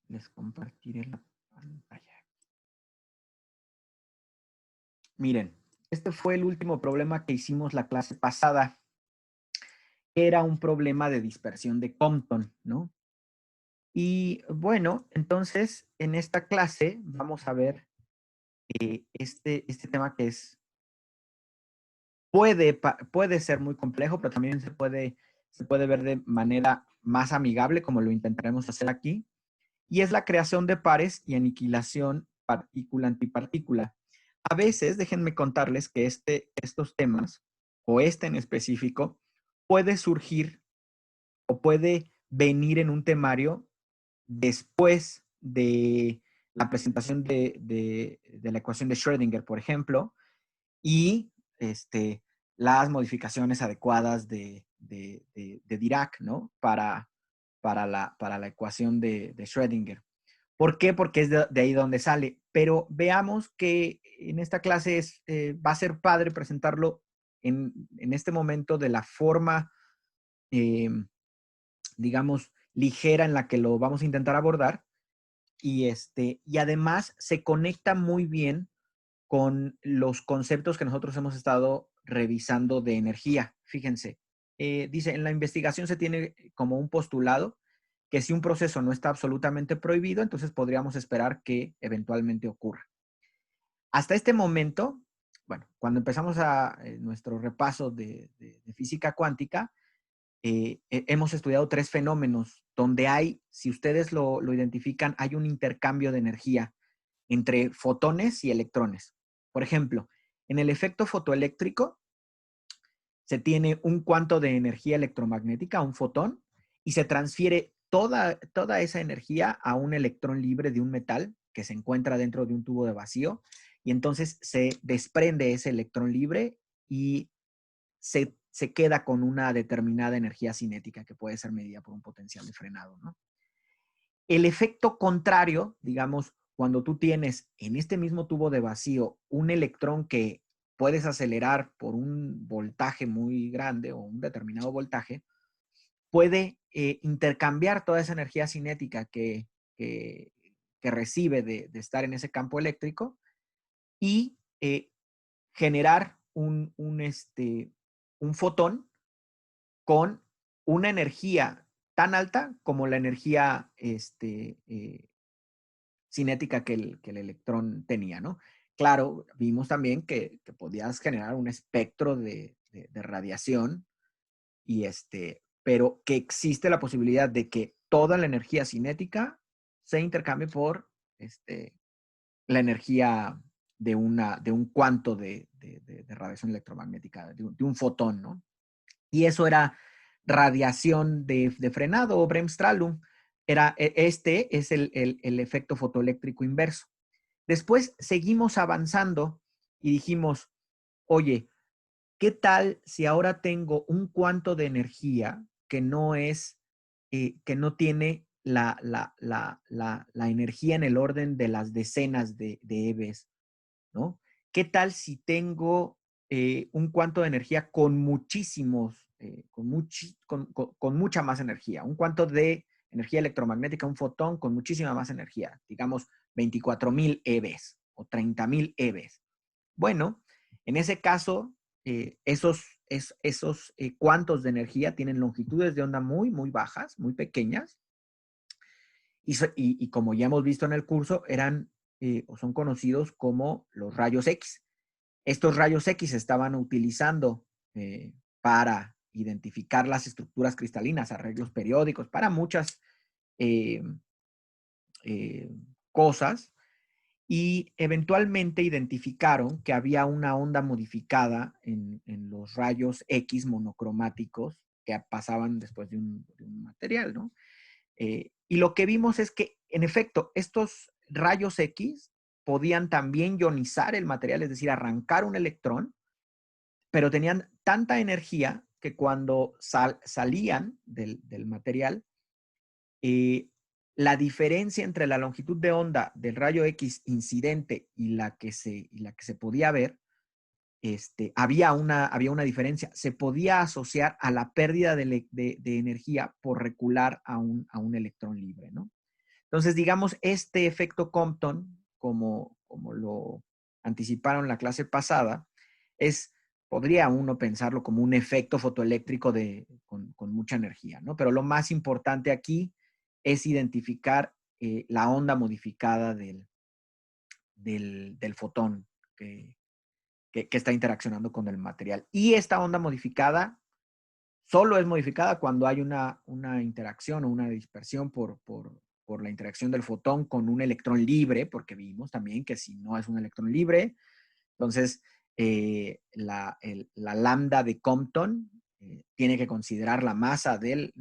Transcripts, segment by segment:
Les compartiré la pantalla. Miren, este fue el último problema que hicimos la clase pasada. Era un problema de dispersión de Compton, ¿no? Y bueno, entonces en esta clase vamos a ver este tema que es, puede ser muy complejo, pero también se puede ver de manera más amigable, como lo intentaremos hacer aquí, y es la creación de pares y aniquilación partícula-antipartícula. A veces, déjenme contarles que estos temas, o este en específico, puede surgir o puede venir en un temario después de la presentación de la ecuación de Schrödinger, por ejemplo, y las modificaciones adecuadas de Dirac, ¿no? Para la ecuación de Schrödinger. ¿Por qué? Porque es de ahí donde sale. Pero veamos que en esta clase va a ser padre presentarlo en este momento de la forma, eh, digamos, ligera en la que lo vamos a intentar abordar. Y además se conecta muy bien con los conceptos que nosotros hemos estado revisando de energía. Fíjense, dice, en la investigación se tiene como un postulado que si un proceso no está absolutamente prohibido, entonces podríamos esperar que eventualmente ocurra. Hasta este momento, bueno, cuando empezamos nuestro repaso de física cuántica, hemos estudiado tres fenómenos donde hay, si ustedes lo identifican, hay un intercambio de energía entre fotones y electrones. Por ejemplo, en el efecto fotoeléctrico se tiene un cuanto de energía electromagnética, un fotón, y se transfiere toda esa energía a un electrón libre de un metal que se encuentra dentro de un tubo de vacío, y entonces se desprende ese electrón libre y se queda con una determinada energía cinética que puede ser medida por un potencial de frenado, ¿no? El efecto contrario, digamos, cuando tú tienes en este mismo tubo de vacío un electrón que puedes acelerar por un voltaje muy grande o un determinado voltaje, puede intercambiar toda esa energía cinética que, que recibe de estar en ese campo eléctrico y generar un fotón con una energía tan alta como la energía cinética que el electrón tenía, ¿no? Claro, vimos también que podías generar un espectro de radiación pero que existe la posibilidad de que toda la energía cinética se intercambie por la energía de un cuanto de radiación electromagnética, de un fotón, ¿no? Y eso era radiación de frenado o Bremsstrahlung. Este es el efecto fotoeléctrico inverso. Después seguimos avanzando y dijimos, oye, ¿qué tal si ahora tengo un cuanto de energía que que no tiene la energía en el orden de las decenas de EVs, ¿no? ¿Qué tal si tengo un cuanto de energía con muchísimos, con mucha más energía? Un cuanto de energía electromagnética, un fotón con muchísima más energía, digamos 24,000 EVs o 30,000 EVs. Bueno, en ese caso, esos cuantos de energía tienen longitudes de onda muy, muy bajas, muy pequeñas, y como ya hemos visto en el curso, eran o son conocidos como los rayos X. Estos rayos X se estaban utilizando para identificar las estructuras cristalinas, arreglos periódicos, para muchas eh, eh, cosas, y eventualmente identificaron que había una onda modificada en los rayos X monocromáticos que pasaban después de un material, ¿no? Y lo que vimos es que, en efecto, estos rayos X podían también ionizar el material, es decir, arrancar un electrón, pero tenían tanta energía que cuando salían del material, eh, la diferencia entre la longitud de onda del rayo X incidente y la que se podía ver, había una diferencia. Se podía asociar a la pérdida de energía por recular a un electrón libre, ¿no? Entonces, digamos, este efecto Compton, como lo anticiparon en la clase pasada, podría uno pensarlo como un efecto fotoeléctrico con mucha energía, ¿no? Pero lo más importante aquí es identificar la onda modificada del fotón que está interaccionando con el material. Y esta onda modificada solo es modificada cuando hay una interacción o una dispersión por la interacción del fotón con un electrón libre, porque vimos también que si no es un electrón libre, entonces la lambda de Compton tiene que considerar la masa del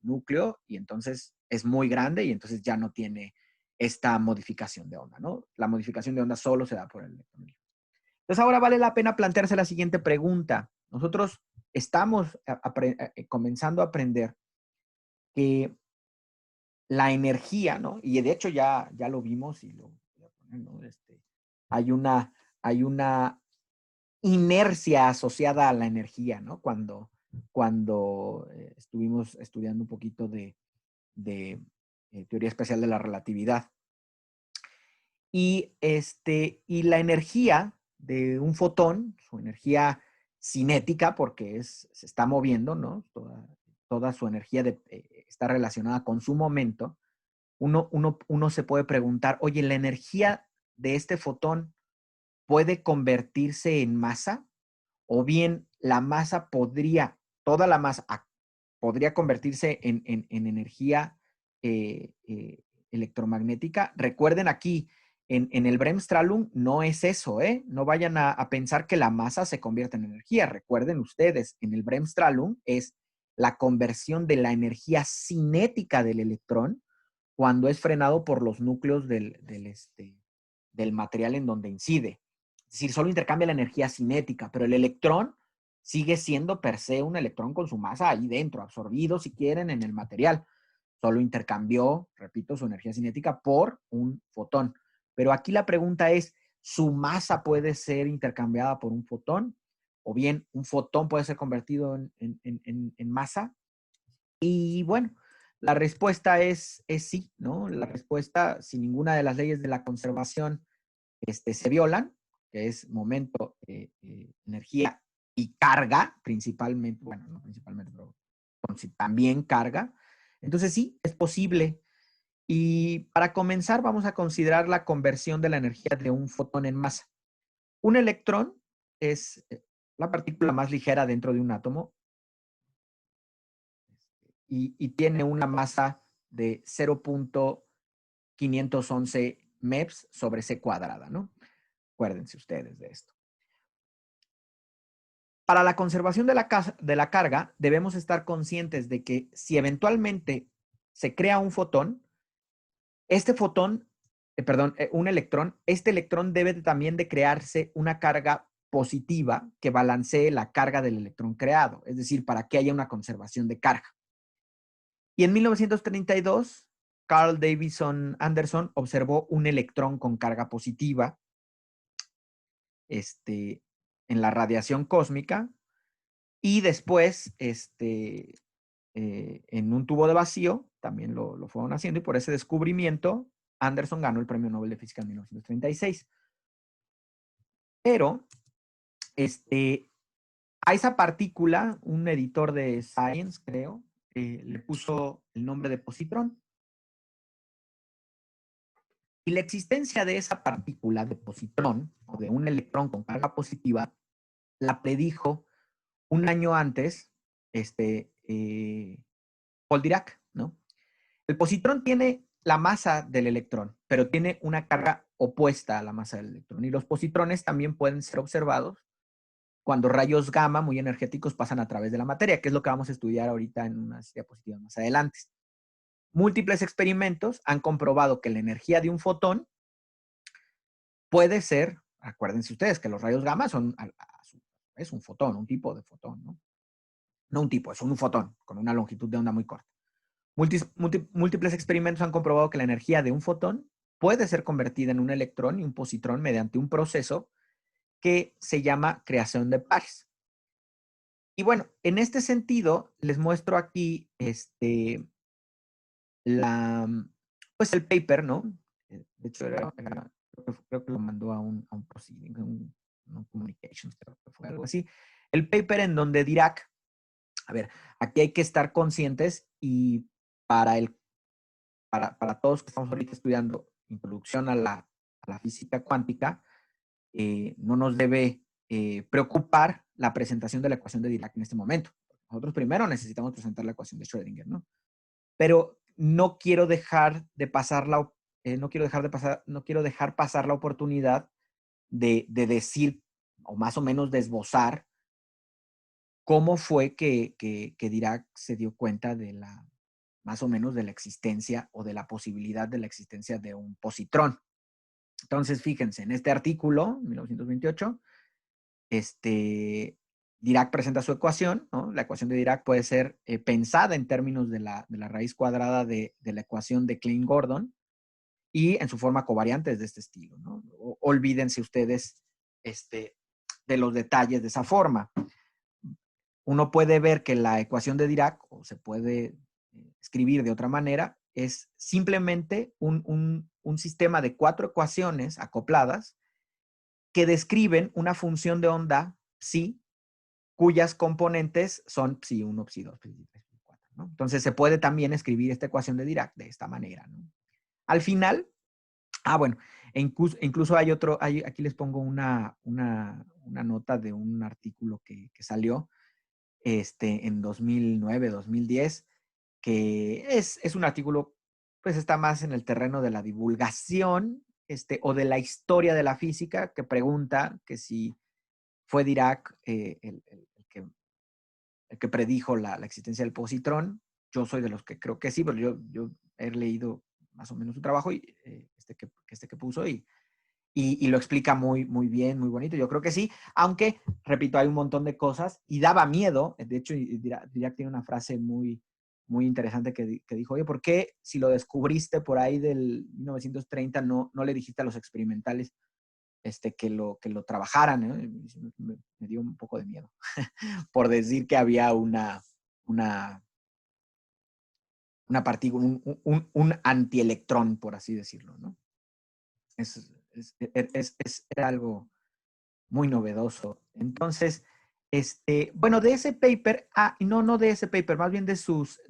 núcleo y entonces es muy grande y entonces ya no tiene esta modificación de onda, ¿no? La modificación de onda solo se da por el electrón libre. Entonces ahora vale la pena plantearse la siguiente pregunta. Nosotros estamos comenzando a aprender que la energía, ¿no? Y de hecho ya lo vimos y lo voy a poner, ¿no? Hay una inercia asociada a la energía, ¿no? Cuando estuvimos estudiando un poquito de teoría especial de la relatividad. Y la energía de un fotón, su energía cinética, porque se está moviendo, ¿no? Toda su energía está relacionada con su momento. Uno se puede preguntar, oye, ¿la energía de este fotón puede convertirse en masa? O bien la masa toda la masa podría convertirse en energía electromagnética. Recuerden aquí, en el Bremsstrahlung no es eso, ¿eh? No vayan a pensar que la masa se convierte en energía. Recuerden ustedes, en el Bremsstrahlung es la conversión de la energía cinética del electrón cuando es frenado por los núcleos del material en donde incide. Es decir, solo intercambia la energía cinética, pero el electrón sigue siendo per se un electrón con su masa ahí dentro, absorbido, si quieren, en el material. Solo intercambió, repito, su energía cinética por un fotón. Pero aquí la pregunta es, ¿su masa puede ser intercambiada por un fotón? ¿O bien un fotón puede ser convertido en masa? Y bueno, la respuesta es sí, ¿no? La respuesta, si ninguna de las leyes de la conservación se violan, que es momento, energía y carga, principalmente, bueno, no principalmente, pero también carga. Entonces sí, es posible. Y para comenzar, vamos a considerar la conversión de la energía de un fotón en masa. Un electrón es la partícula más ligera dentro de un átomo y tiene una masa de 0.511 MeV sobre C cuadrada, ¿no? Acuérdense ustedes de esto. Para la conservación de la carga, debemos estar conscientes de que si eventualmente se crea un fotón, un electrón, este electrón debe también de crearse una carga positiva que balancee la carga del electrón creado, es decir, para que haya una conservación de carga. Y en 1932, Carl Davidson Anderson observó un electrón con carga positiva en la radiación cósmica y después en un tubo de vacío también lo fueron haciendo y por ese descubrimiento Anderson ganó el Premio Nobel de Física en 1936. Pero a esa partícula, un editor de Science, creo, le puso el nombre de positrón. Y la existencia de esa partícula de positrón, o de un electrón con carga positiva, la predijo un año antes Paul Dirac, ¿no? El positrón tiene la masa del electrón, pero tiene una carga opuesta a la masa del electrón. Y los positrones también pueden ser observados cuando rayos gamma muy energéticos pasan a través de la materia, que es lo que vamos a estudiar ahorita en unas diapositivas más adelante. Múltiples experimentos han comprobado que la energía de un fotón puede ser, acuérdense ustedes que los rayos gamma es un fotón, un tipo de fotón, ¿no? No un tipo, es un fotón con una longitud de onda muy corta. Múltiples experimentos han comprobado que la energía de un fotón puede ser convertida en un electrón y un positrón mediante un proceso que se llama creación de pares. Y bueno, en este sentido, les muestro aquí pues el paper, ¿no? De hecho, creo que lo mandó a un proceeding, un communications, creo que fue algo así. El paper en donde Dirac, a ver, aquí hay que estar conscientes y para todos que estamos ahorita estudiando introducción a la física cuántica, no nos debe preocupar la presentación de la ecuación de Dirac en este momento. Nosotros primero necesitamos presentar la ecuación de Schrödinger, ¿no? Pero no quiero dejar de pasar no quiero dejar pasar la oportunidad de decir, o más o menos de esbozar, cómo fue que Dirac se dio cuenta de más o menos de la existencia o de la posibilidad de la existencia de un positrón. Entonces, fíjense, en este artículo, 1928, Dirac presenta su ecuación, ¿no? La ecuación de Dirac puede ser pensada en términos de la raíz cuadrada de la ecuación de Klein-Gordon y en su forma covariante es de este estilo, ¿no? Olvídense ustedes de los detalles de esa forma. Uno puede ver que la ecuación de Dirac, o se puede escribir de otra manera, es simplemente un sistema de 4 ecuaciones acopladas que describen una función de onda psi, cuyas componentes son psi1, psi2, psi3, psi4, ¿no? Entonces se puede también escribir esta ecuación de Dirac de esta manera, ¿no? Al final, bueno, incluso hay otro, aquí les pongo una nota de un artículo que salió en 2009, 2010, que es un artículo, pues está más en el terreno de la divulgación, o de la historia de la física, que pregunta que si fue Dirac el que predijo la existencia del positrón. Yo soy de los que creo que sí, pero yo he leído más o menos su trabajo y que puso y lo explica muy, muy bien, muy bonito. Yo creo que sí, aunque, repito, hay un montón de cosas y daba miedo. De hecho, Dirac tiene una frase muy, muy interesante que dijo, oye, ¿por qué si lo descubriste por ahí del 1930 no le dijiste a los experimentales que lo trabajaran? Me dio un poco de miedo por decir que había una partícula, un antielectrón, por así decirlo, ¿no? Era algo muy novedoso. Entonces, bueno, de ese paper, no de ese paper, más bien de sus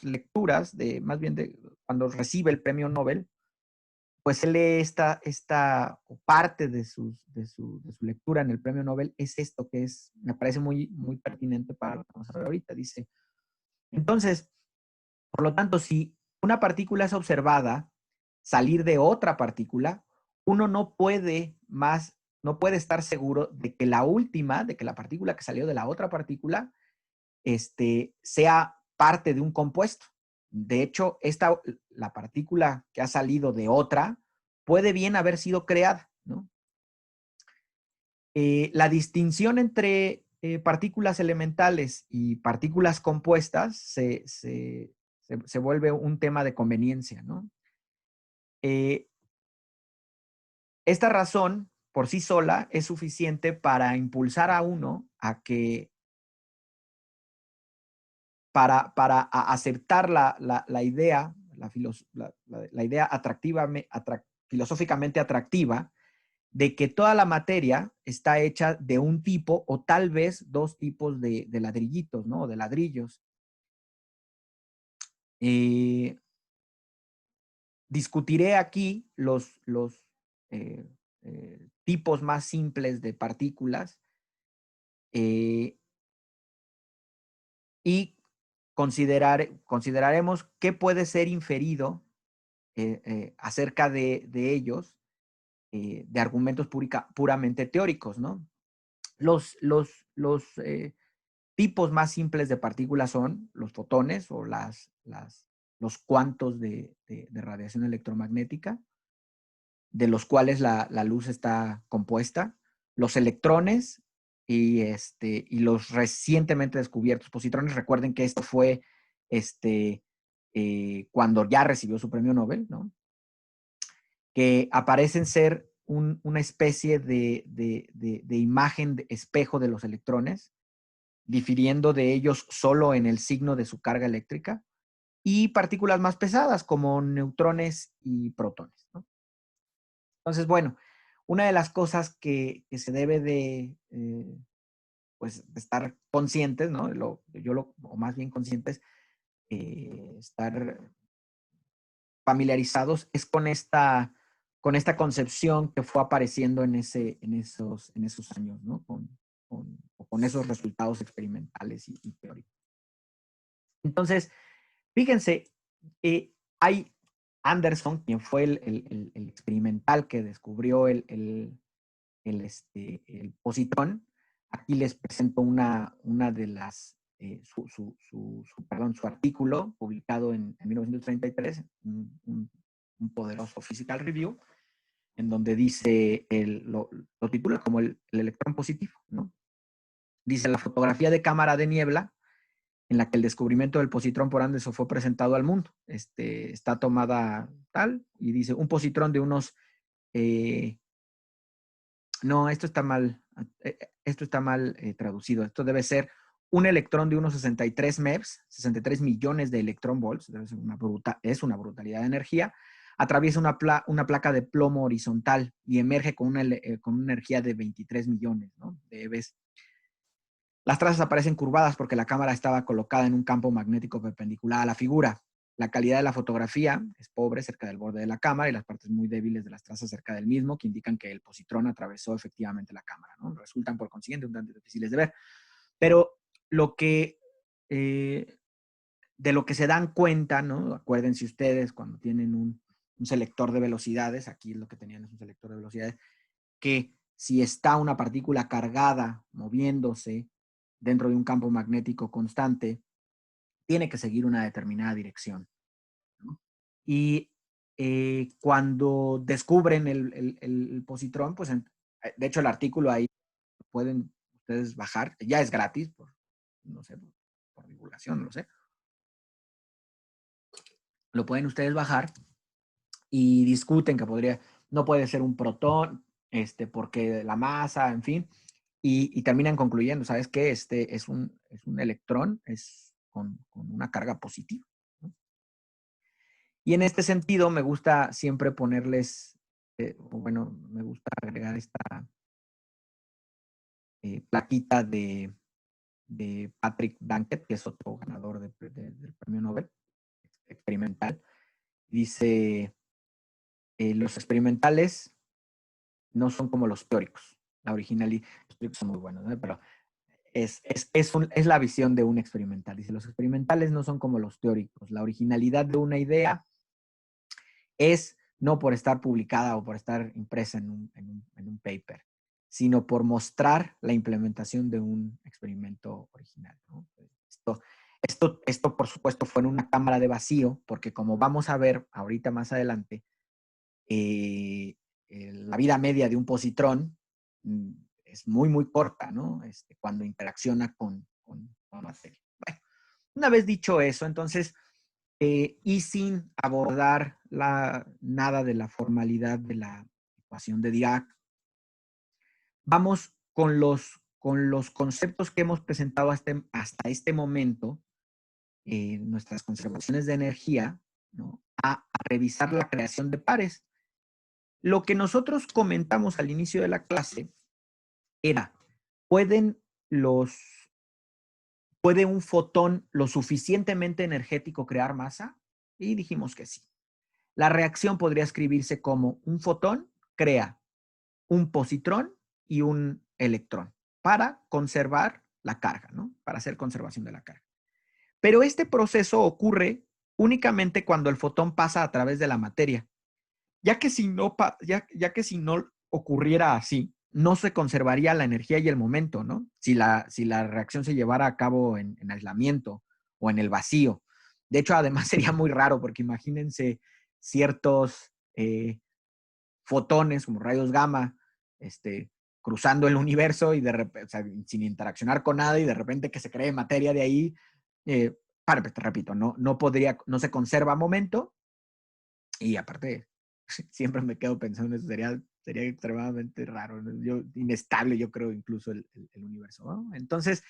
lecturas, más bien de cuando recibe el premio Nobel, pues él lee o parte de su lectura en el premio Nobel, es esto que me parece muy, muy pertinente para lo que vamos a ver ahorita. Dice, entonces, por lo tanto, si una partícula es observada salir de otra partícula, uno no puede estar seguro de que la partícula que salió de la otra partícula, sea parte de un compuesto. De hecho, la partícula que ha salido de otra puede bien haber sido creada, ¿no? La distinción entre partículas elementales y partículas compuestas se vuelve un tema de conveniencia, ¿no? Esta razón por sí sola es suficiente para impulsar a uno a que, para aceptar la idea, la idea filosóficamente atractiva de que toda la materia está hecha de un tipo o tal vez dos tipos de ladrillitos, ¿no? De ladrillos. Discutiré aquí los tipos más simples de partículas y consideraremos qué puede ser inferido acerca de ellos de argumentos puramente teóricos, ¿no? Los tipos más simples de partículas son los fotones o los cuantos de radiación electromagnética, de los cuales la luz está compuesta, los electrones y los recientemente descubiertos positrones. Recuerden que esto fue cuando ya recibió su premio Nobel, ¿no? Que aparecen ser una especie de imagen de espejo de los electrones, difiriendo de ellos solo en el signo de su carga eléctrica. y partículas más pesadas como neutrones y protones, ¿no? Entonces, bueno, una de las cosas que se debe de, pues, de estar conscientes, ¿no? O más bien conscientes, estar familiarizados es con esta concepción que fue apareciendo en esos años, ¿no? Con esos resultados experimentales y teóricos. Entonces, fíjense, hay Anderson, quien fue el experimental que descubrió el positrón. Aquí les presento una de las, su artículo publicado en 1933, un poderoso Physical Review, en donde dice, lo titula como el electrón positivo, ¿no? Dice, la fotografía de cámara de niebla en la que el descubrimiento del positrón por Anderson fue presentado al mundo. Está tomada tal, y dice, un positrón de unos, no, esto está mal traducido. Esto debe ser un electrón de unos 63 MeVs, 63 millones de electrón volts, debe ser es una brutalidad de energía, atraviesa una placa de plomo horizontal y emerge con una energía de 23 millones, ¿no?, de EVs. Las trazas aparecen curvadas porque la cámara estaba colocada en un campo magnético perpendicular a la figura. La calidad de la fotografía es pobre cerca del borde de la cámara y las partes muy débiles de las trazas cerca del mismo, que indican que el positrón atravesó efectivamente la cámara, ¿no? Resultan, por consiguiente, un tanto difíciles de ver. Pero lo que, de lo que se dan cuenta, ¿no? Acuérdense ustedes cuando tienen un selector de velocidades, aquí lo que tenían es un selector de velocidades, que si está una partícula cargada moviéndose dentro de un campo magnético constante, tiene que seguir una determinada dirección, ¿no? Y cuando descubren el positrón, pues de hecho el artículo ahí pueden ustedes bajar, ya es gratis, no sé, por divulgación, no lo sé. Lo pueden ustedes bajar y discuten que no puede ser un protón, porque la masa, en fin, y terminan concluyendo, ¿sabes qué? Es un electrón, con una carga positiva, ¿no? Y en este sentido me gusta siempre ponerles, bueno, me gusta agregar esta plaquita de Patrick Bankett, que es otro ganador del premio Nobel experimental. Dice, los experimentales no son como los teóricos. La originalidad, los teóricos son muy buenos, ¿no? Pero es la visión de un experimental. Dice, los experimentales no son como los teóricos. La originalidad de una idea es no por estar publicada o por estar impresa en un paper, sino por mostrar la implementación de un experimento original, ¿no? Esto, por supuesto, fue en una cámara de vacío, porque como vamos a ver ahorita más adelante, la vida media de un positrón es muy, muy corta, ¿no? Cuando interacciona con materia. Bueno, una vez dicho eso, entonces, y sin abordar nada de la formalidad de la ecuación de Dirac, vamos con los conceptos que hemos presentado hasta este momento, nuestras conservaciones de energía, ¿no?, a revisar la creación de pares. Lo que nosotros comentamos al inicio de la clase era, ¿pueden ¿puede un fotón lo suficientemente energético crear masa? Y dijimos que sí. La reacción podría escribirse como un fotón crea un positrón y un electrón para conservar la carga, ¿no? Para hacer conservación de la carga. Pero este proceso ocurre únicamente cuando el fotón pasa a través de la materia, ya que si no ocurriera así, no se conservaría la energía y el momento, ¿no? Si la reacción se llevara a cabo en aislamiento o en el vacío. De hecho, además sería muy raro porque imagínense ciertos fotones como rayos gamma, cruzando el universo y de repente, o sea, sin interaccionar con nada y de repente que se cree materia de ahí. Te repito, no se conserva momento y aparte siempre me quedo pensando, eso sería extremadamente raro, ¿no? Inestable, yo creo, incluso el universo, ¿no? Entonces,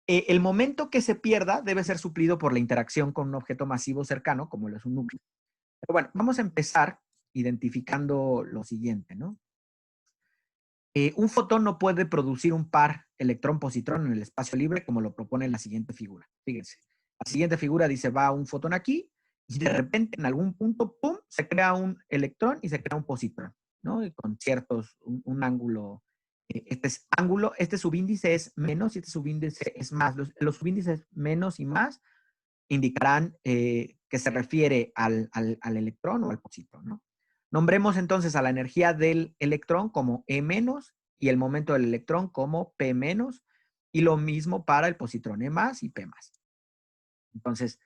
El momento que se pierda debe ser suplido por la interacción con un objeto masivo cercano, como lo es un núcleo. Pero bueno, vamos a empezar identificando lo siguiente, ¿no? Un fotón no puede producir un par electrón-positrón en el espacio libre como lo propone la siguiente figura. Fíjense, la siguiente figura dice va un fotón aquí y de repente en algún punto, ¡pum!, se crea un electrón y se crea un positrón, ¿no? Y con ciertos, un ángulo, este subíndice es menos y este subíndice es más. Los subíndices menos y más indicarán que se refiere al electrón o al positrón, ¿no? Nombremos entonces a la energía del electrón como E menos y el momento del electrón como P menos y lo mismo para el positrón, E más y P más. Entonces,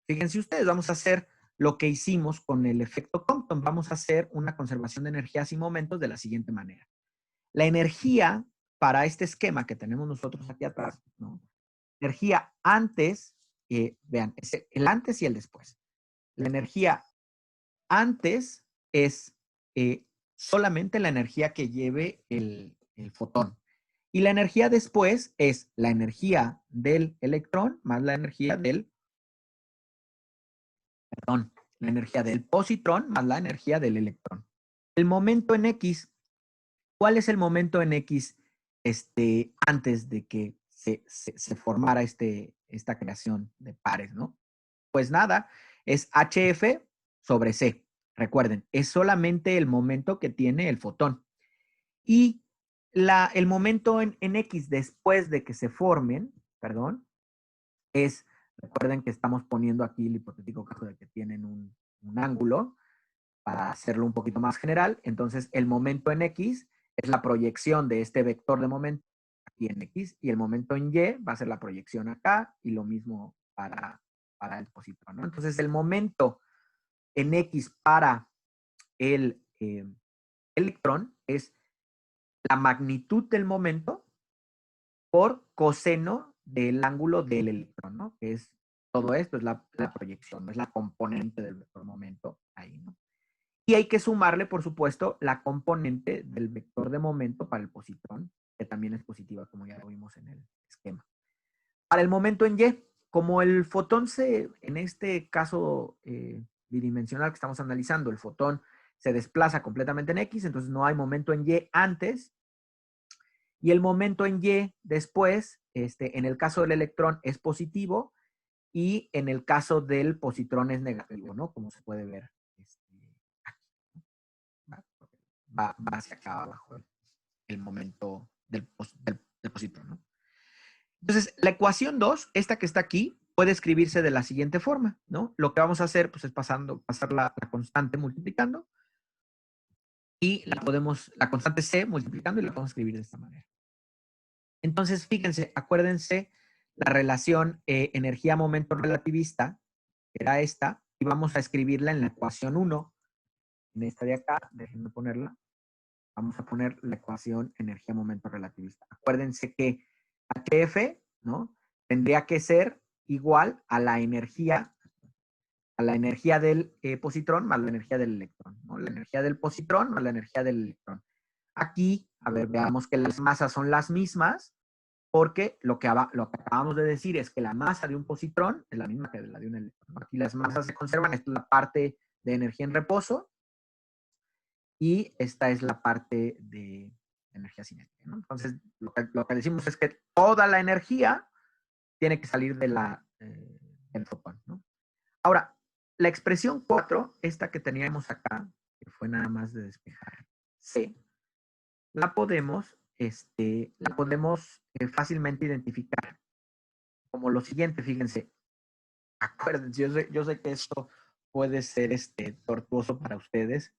fíjense ustedes, vamos a hacer lo que hicimos con el efecto Compton. Vamos a hacer una conservación de energías y momentos de la siguiente manera. La energía para este esquema que tenemos nosotros aquí atrás, ¿no? Energía antes, vean, es el antes y el después. La energía antes es solamente la energía que lleve el fotón. Y la energía después es la energía del electrón más la energía la energía del positrón más la energía del electrón. El momento en X, ¿cuál es el momento en X antes de que se formara esta creación de pares, ¿no? Pues nada, es HF sobre C. Recuerden, es solamente el momento que tiene el fotón. Y el momento en X después de que se formen, perdón, recuerden que estamos poniendo aquí el hipotético caso de que tienen un ángulo, para hacerlo un poquito más general. Entonces, el momento en X es la proyección de este vector de momento aquí en X, y el momento en Y va a ser la proyección acá, y lo mismo para el positrón, ¿no? Entonces, el momento en X para el electrón es la magnitud del momento por coseno del ángulo del electrón, ¿no? Que es todo esto, es la proyección, no es la componente del vector momento ahí, ¿no? Y hay que sumarle, por supuesto, la componente del vector de momento para el positrón, que también es positiva, como ya lo vimos en el esquema. Para el momento en Y, como el fotón en este caso bidimensional que estamos analizando, el fotón se desplaza completamente en X, entonces no hay momento en Y antes, y el momento en Y después, en el caso del electrón es positivo, y en el caso del positrón es negativo, ¿no? Como se puede ver aquí. Va hacia acá abajo el momento del positrón, ¿no? Entonces, la ecuación 2, esta que está aquí, puede escribirse de la siguiente forma, ¿no? Lo que vamos a hacer, pues, es pasar la constante multiplicando, y la constante C multiplicando, y la podemos escribir de esta manera. Entonces, fíjense, acuérdense la relación energía-momento relativista, que era esta, y vamos a escribirla en la ecuación 1, en esta de acá, déjenme ponerla. Vamos a poner la ecuación energía-momento relativista. Acuérdense que HF, ¿no?, tendría que ser igual a la energía del positrón más la energía del electrón, ¿no? La energía del positrón más la energía del electrón. Aquí, a ver, veamos que las masas son las mismas, porque lo que acabamos de decir es que la masa de un positrón es la misma que la de un electrón. Aquí las masas se conservan, esta es la parte de energía en reposo, y esta es la parte de energía cinética, ¿no? Entonces, lo que decimos es que toda la energía tiene que salir del fotón, ¿no? Ahora, la expresión 4, esta que teníamos acá, que fue nada más de despejar C, la podemos fácilmente identificar como lo siguiente. Fíjense, acuérdense, yo sé que esto puede ser tortuoso para ustedes,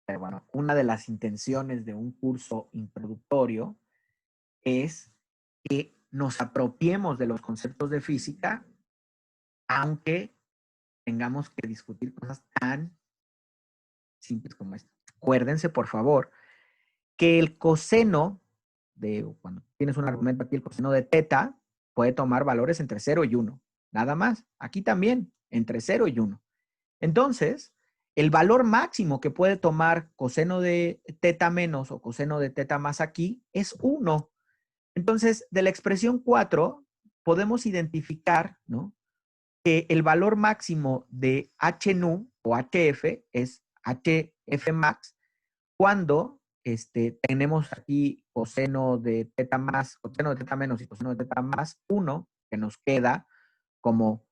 pero bueno, una de las intenciones de un curso introductorio es que nos apropiemos de los conceptos de física, aunque tengamos que discutir cosas tan simples como esta. Acuérdense, por favor, que el coseno cuando tienes un argumento aquí, el coseno de teta puede tomar valores entre 0 y 1. Nada más. Aquí también, entre 0 y 1. Entonces, el valor máximo que puede tomar coseno de teta menos o coseno de teta más aquí es 1. Entonces, de la expresión 4, podemos identificar, ¿no?, que el valor máximo de H nu o HF es HF max cuando tenemos aquí coseno de teta más, coseno de teta menos y coseno de teta más 1, que nos queda como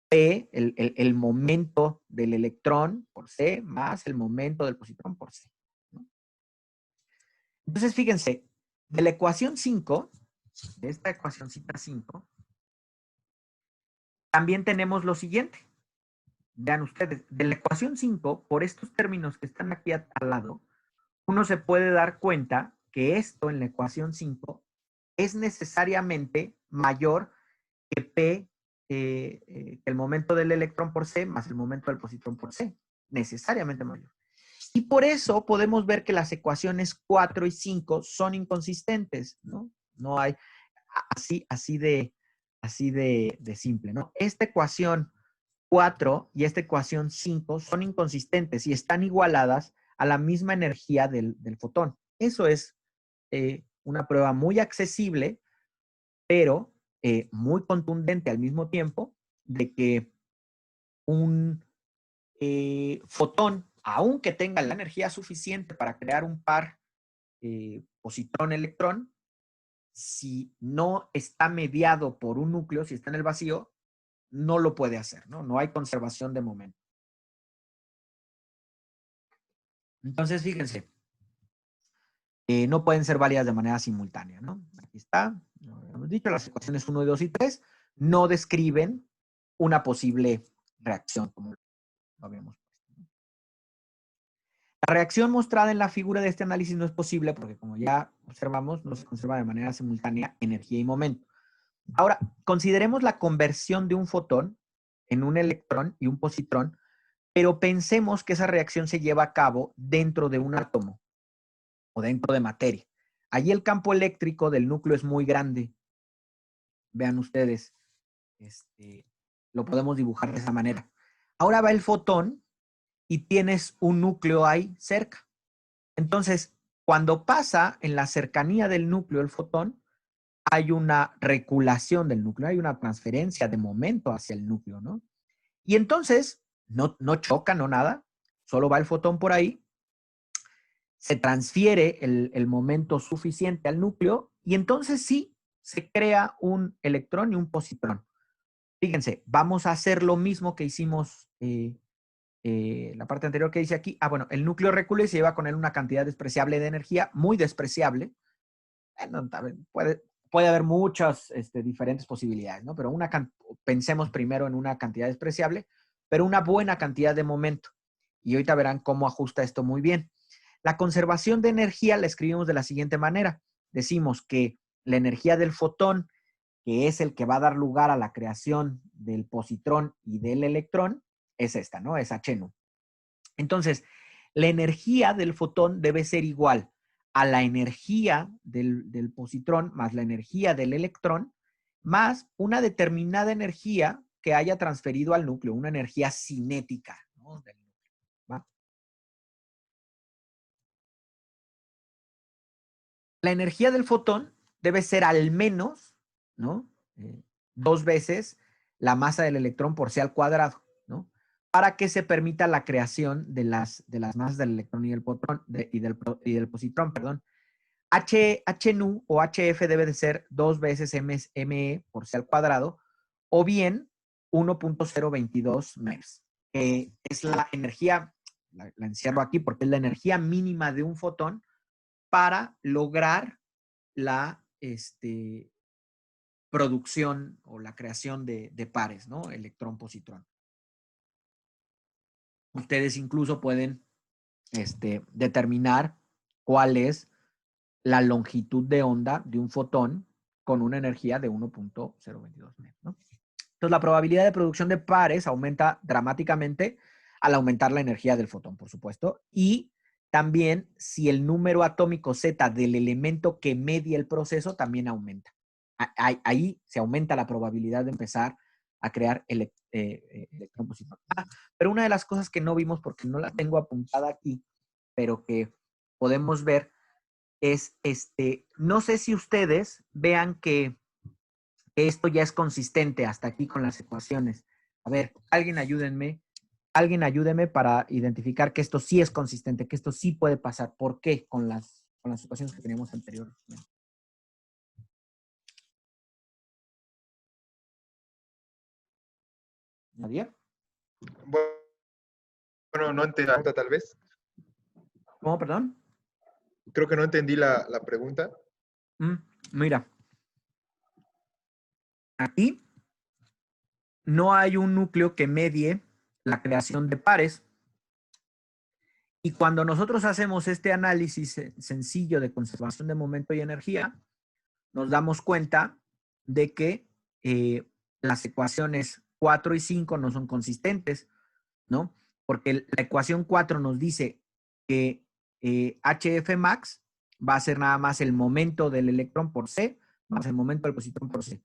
P, el momento del electrón por C, más el momento del positrón por C, ¿no? Entonces, fíjense, de la ecuación 5, de esta ecuacióncita 5, también tenemos lo siguiente. Vean ustedes, de la ecuación 5, por estos términos que están aquí al lado, uno se puede dar cuenta que esto en la ecuación 5 es necesariamente mayor que P, que el momento del electrón por C más el momento del positrón por C. Necesariamente mayor. Y por eso podemos ver que las ecuaciones 4 y 5 son inconsistentes, ¿no? No hay así de simple, ¿no? Esta ecuación 4 y esta ecuación 5 son inconsistentes y están igualadas a la misma energía del fotón. Eso es una prueba muy accesible, pero muy contundente al mismo tiempo, de que un fotón, aunque tenga la energía suficiente para crear un par positrón-electrón, si no está mediado por un núcleo, si está en el vacío, no lo puede hacer, ¿no? No hay conservación de momento. Entonces, fíjense, no pueden ser válidas de manera simultánea, ¿no? Aquí está, lo hemos dicho, las ecuaciones 1, 2 y 3 no describen una posible reacción, como lo habíamos puesto. La reacción mostrada en la figura de este análisis no es posible porque, como ya observamos, no se conserva de manera simultánea energía y momento. Ahora, consideremos la conversión de un fotón en un electrón y un positrón, pero pensemos que esa reacción se lleva a cabo dentro de un átomo o dentro de materia. Allí el campo eléctrico del núcleo es muy grande. Vean ustedes, lo podemos dibujar de esa manera. Ahora va el fotón y tienes un núcleo ahí cerca. Entonces, cuando pasa en la cercanía del núcleo el fotón, hay una reculación del núcleo, hay una transferencia de momento hacia el núcleo, ¿no? Y entonces, no choca, no nada, solo va el fotón por ahí, se transfiere el momento suficiente al núcleo y entonces sí, se crea un electrón y un positrón. Fíjense, vamos a hacer lo mismo que hicimos la parte anterior que dice aquí. Bueno, el núcleo recula y se lleva con él una cantidad despreciable de energía, muy despreciable. Bueno, puede haber muchas diferentes posibilidades, ¿no? Pero pensemos primero en una cantidad despreciable, pero una buena cantidad de momento. Y ahorita verán cómo ajusta esto muy bien. La conservación de energía la escribimos de la siguiente manera. Decimos que la energía del fotón, que es el que va a dar lugar a la creación del positrón y del electrón, es esta, ¿no? Es H nu. Entonces, la energía del fotón debe ser igual a la energía del positrón más la energía del electrón más una determinada energía que haya transferido al núcleo, una energía cinética, ¿no?, del núcleo, ¿va? La energía del fotón debe ser al menos, ¿no?, 2 veces la masa del electrón por C al cuadrado, ¿no?, para que se permita la creación de las masas del electrón y del positrón, perdón. H nu o HF debe de ser 2 veces ME por C al cuadrado, o bien 1.022 MERS. Es la energía, la encierro aquí porque es la energía mínima de un fotón para lograr la producción o la creación de pares, ¿no? Electrón-positrón. Ustedes incluso pueden determinar cuál es la longitud de onda de un fotón con una energía de 1.022 MERS, ¿no? Entonces, la probabilidad de producción de pares aumenta dramáticamente al aumentar la energía del fotón, por supuesto, y también si el número atómico Z del elemento que media el proceso también aumenta. Ahí se aumenta la probabilidad de empezar a crear electrón positrón. Pero una de las cosas que no vimos porque no la tengo apuntada aquí, pero que podemos ver es, no sé si ustedes vean que esto ya es consistente hasta aquí con las ecuaciones. A ver, alguien ayúdenme para identificar que esto sí es consistente, que esto sí puede pasar. ¿Por qué? Con las ecuaciones que teníamos anteriormente. ¿Nadie? Bueno, no entendí la pregunta, tal vez. ¿Cómo, perdón? Creo que no entendí la pregunta. Mira, aquí no hay un núcleo que medie la creación de pares. Y cuando nosotros hacemos este análisis sencillo de conservación de momento y energía, nos damos cuenta de que las ecuaciones 4 y 5 no son consistentes, ¿no? Porque la ecuación 4 nos dice que HF max va a ser nada más el momento del electrón por C, más el momento del positrón por C.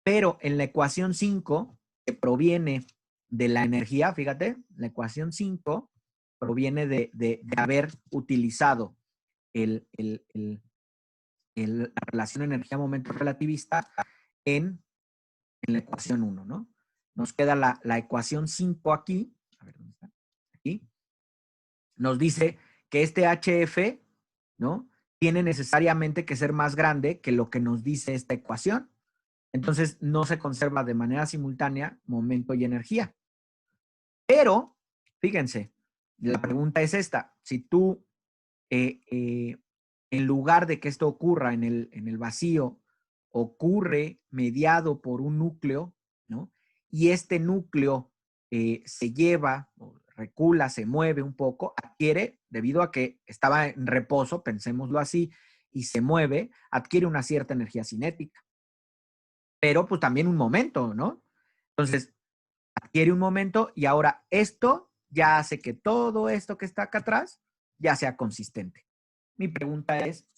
Pero en la ecuación 5, que proviene de la energía, fíjate, la ecuación 5 proviene de haber utilizado la relación energía-momento relativista en la ecuación 1, ¿no? Nos queda la ecuación 5 aquí, a ver, ¿dónde está? Aquí, nos dice que este HF, ¿no? Tiene necesariamente que ser más grande que lo que nos dice esta ecuación. Entonces, no se conserva de manera simultánea momento y energía. Pero, fíjense, la pregunta es esta. Si tú, en lugar de que esto ocurra en el vacío, ocurre mediado por un núcleo, ¿no? Y este núcleo se lleva, o recula, se mueve un poco, adquiere, debido a que estaba en reposo, pensémoslo así, y se mueve, adquiere una cierta energía cinética. Pero pues también un momento, ¿no? Entonces, adquiere un momento y ahora esto ya hace que todo esto que está acá atrás ya sea consistente. Mi pregunta es,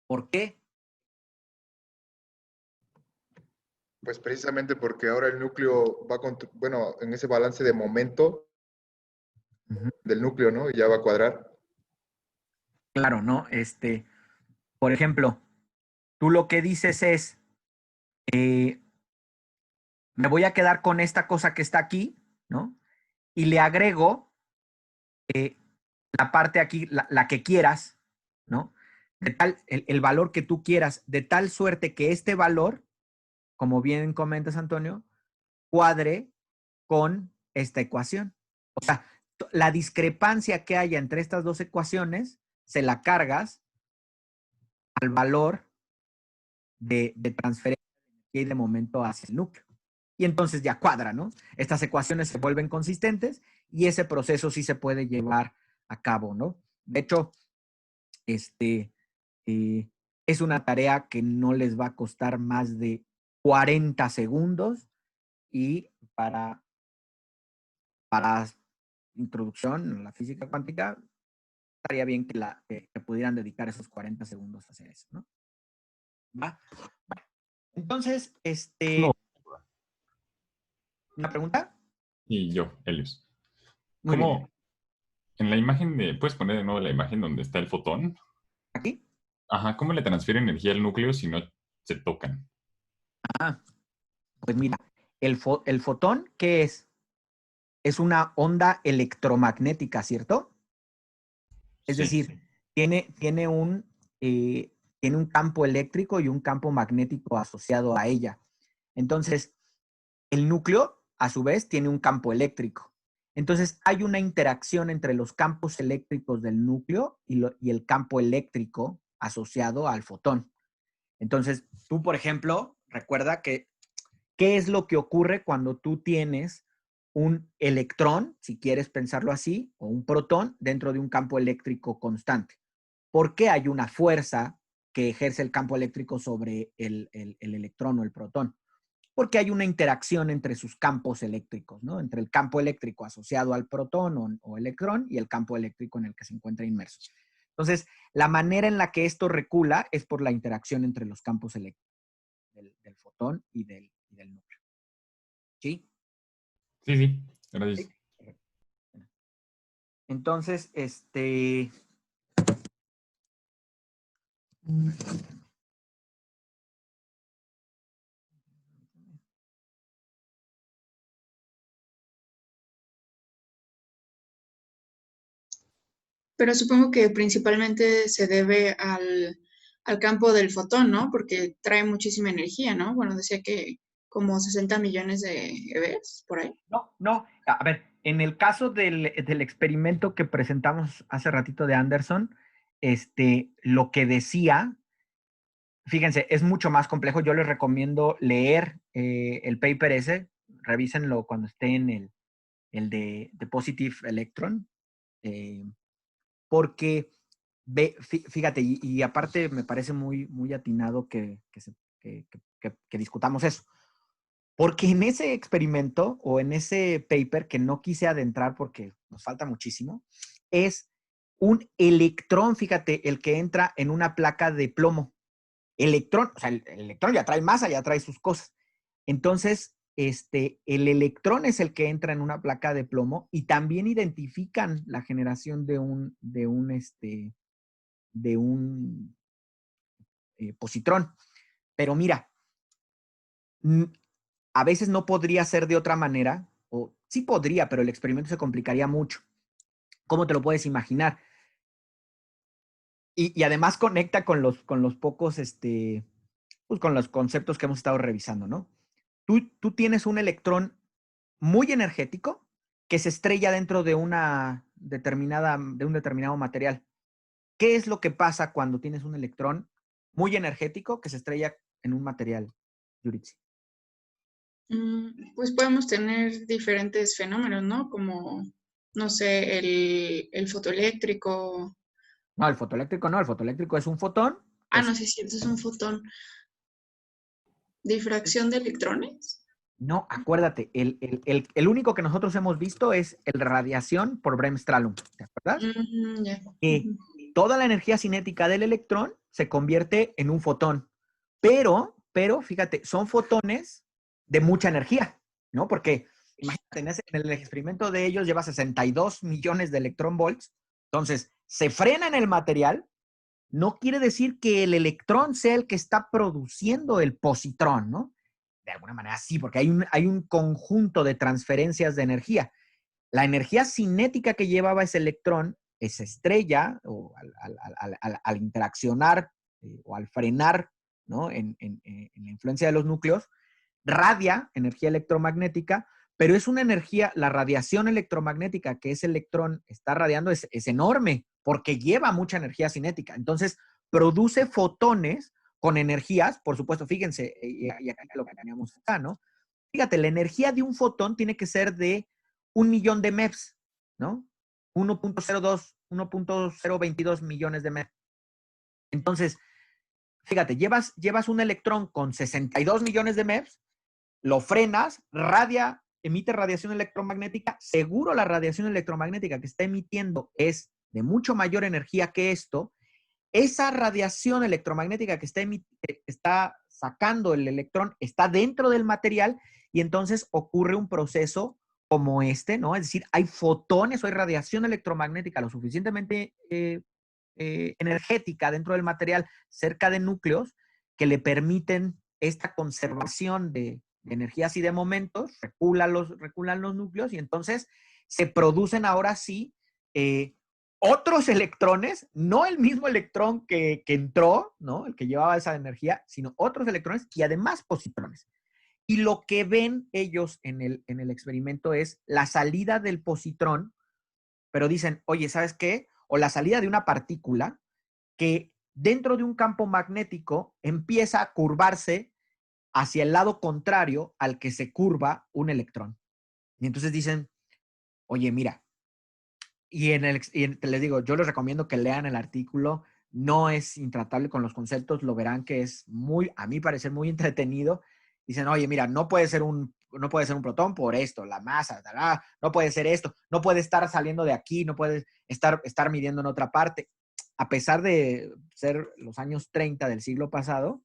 ¿por qué? Pues precisamente porque ahora el núcleo va con, bueno, en ese balance de momento del núcleo, ¿no? Y ya va a cuadrar. Claro, ¿no? Por ejemplo, tú lo que dices es, eh, me voy a quedar con esta cosa que está aquí, ¿no? Y le agrego eh, la parte aquí, la que quieras, ¿no? De tal, el valor que tú quieras, de tal suerte que este valor, como bien comentas, Antonio, cuadre con esta ecuación. O sea, la discrepancia que haya entre estas dos ecuaciones, se la cargas al valor de transferencia y de momento hacia el núcleo. Y entonces ya cuadra, ¿no? Estas ecuaciones se vuelven consistentes y ese proceso sí se puede llevar a cabo, ¿no? De hecho, este, es una tarea que no les va a costar más de 40 segundos y para introducción a la física cuántica, estaría bien que pudieran dedicar esos 40 segundos a hacer eso, ¿no? ¿Va? Bueno, entonces, No. ¿una pregunta? Y yo, Helios. Muy bien. ¿Cómo en la imagen puedes poner de nuevo la imagen donde está el fotón? ¿Aquí? Ajá, ¿cómo le transfiere energía al núcleo si no se tocan? Ah, pues mira, el fotón, ¿qué es? Es una onda electromagnética, ¿cierto? Es Sí. decir, tiene tiene un campo eléctrico y un campo magnético asociado a ella. Entonces, el núcleo, a su vez, tiene un campo eléctrico. Entonces, hay una interacción entre los campos eléctricos del núcleo y el campo eléctrico asociado al fotón. Entonces, tú, por ejemplo, recuerda que qué es lo que ocurre cuando tú tienes un electrón, si quieres pensarlo así, o un protón dentro de un campo eléctrico constante. ¿Por qué hay una fuerza que ejerce el campo eléctrico sobre el electrón o el protón? Porque hay una interacción entre sus campos eléctricos, ¿no? Entre el campo eléctrico asociado al protón o electrón y el campo eléctrico en el que se encuentra inmerso. Entonces, la manera en la que esto recula es por la interacción entre los campos eléctricos del fotón y del núcleo. ¿Sí? Sí, sí, gracias. Sí. Entonces, Pero supongo que principalmente se debe al campo del fotón, ¿no? Porque trae muchísima energía, ¿no? Bueno, decía que como 60 millones de EVs por ahí. No, no. A ver, en el caso del experimento que presentamos hace ratito de Anderson, lo que decía, fíjense, es mucho más complejo. Yo les recomiendo leer el paper ese, revísenlo cuando esté en el de Positive Electron, porque fíjate, y aparte me parece muy, muy atinado que discutamos eso. Porque en ese experimento o en ese paper que no quise adentrar porque nos falta muchísimo, es un electrón, fíjate, el que entra en una placa de plomo. Electrón, o sea, el electrón ya trae masa, ya trae sus cosas. Entonces, el electrón es el que entra en una placa de plomo y también identifican la generación de un positrón. Pero mira, a veces no podría ser de otra manera, o sí podría, pero el experimento se complicaría mucho. ¿Cómo te lo puedes imaginar? Y además conecta con los pocos, pues con los conceptos que hemos estado revisando, ¿no? Tú tienes un electrón muy energético que se estrella dentro de de un determinado material. ¿Qué es lo que pasa cuando tienes un electrón muy energético que se estrella en un material, Yuritsi? Pues podemos tener diferentes fenómenos, ¿no? Como, no sé, el fotoeléctrico. No, el fotoeléctrico no, el fotoeléctrico es un fotón. Ah, no sé si esto es un fotón. ¿Difracción de electrones? No, acuérdate, el único que nosotros hemos visto es el radiación por Bremsstrahlung, ¿te acuerdas? Ya. Que toda la energía cinética del electrón se convierte en un fotón, pero, fíjate, son fotones de mucha energía, ¿no? Porque, imagínate, en el experimento de ellos lleva 62 millones de electronvolts, entonces, se frena en el material, no quiere decir que el electrón sea el que está produciendo el positrón, ¿no? De alguna manera sí, porque hay un conjunto de transferencias de energía. La energía cinética que llevaba ese electrón, esa estrella, o al interaccionar o al frenar, ¿no? En la influencia de los núcleos, radia energía electromagnética, pero es una energía, la radiación electromagnética que ese electrón está radiando es enorme porque lleva mucha energía cinética. Entonces, produce fotones con energías, por supuesto, fíjense, y acá lo que teníamos acá, ¿no? Fíjate, la energía de un fotón tiene que ser de 1 millón de MeVs, ¿no? 1.022 millones de MeVs. Entonces, fíjate, llevas un electrón con 62 millones de MeVs, lo frenas, emite radiación electromagnética, seguro la radiación electromagnética que está emitiendo es de mucho mayor energía que esto, esa radiación electromagnética que está sacando el electrón está dentro del material y entonces ocurre un proceso como ¿no? Es decir, hay fotones o hay radiación electromagnética lo suficientemente energética dentro del material, cerca de núcleos, que le permiten esta conservación de energías y de momentos, reculan los núcleos y entonces se producen ahora sí otros electrones, no el mismo electrón que entró, ¿no? El que llevaba esa energía, sino otros electrones y además positrones. Y lo que ven ellos en el experimento es la salida del positrón, pero dicen, oye, ¿sabes qué? O la salida de una partícula que dentro de un campo magnético empieza a curvarse hacia el lado contrario al que se curva un electrón. Y entonces dicen, oye, mira, les digo, yo les recomiendo que lean el artículo, no es intratable con los conceptos, lo verán que es muy, a mí parecer muy entretenido. Dicen, oye, mira, no puede ser un protón por esto, la masa, no puede ser esto, no puede estar saliendo de aquí, no puede estar midiendo en otra parte. A pesar de ser los años 30 del siglo pasado,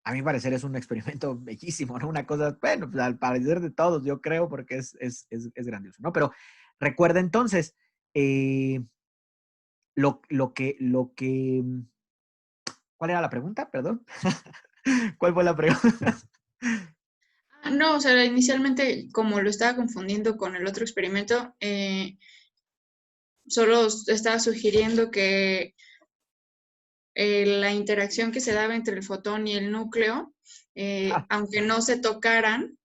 a mi parecer es un experimento bellísimo, ¿no? Una cosa, bueno, pues, al parecer de todos, yo creo, porque es grandioso, ¿no? Pero recuerda entonces, ¿Cuál era la pregunta? Perdón. ¿Cuál fue la pregunta? No, o sea, inicialmente, como lo estaba confundiendo con el otro experimento, solo estaba sugiriendo que la interacción que se daba entre el fotón y el núcleo, Ah, aunque no se tocaran,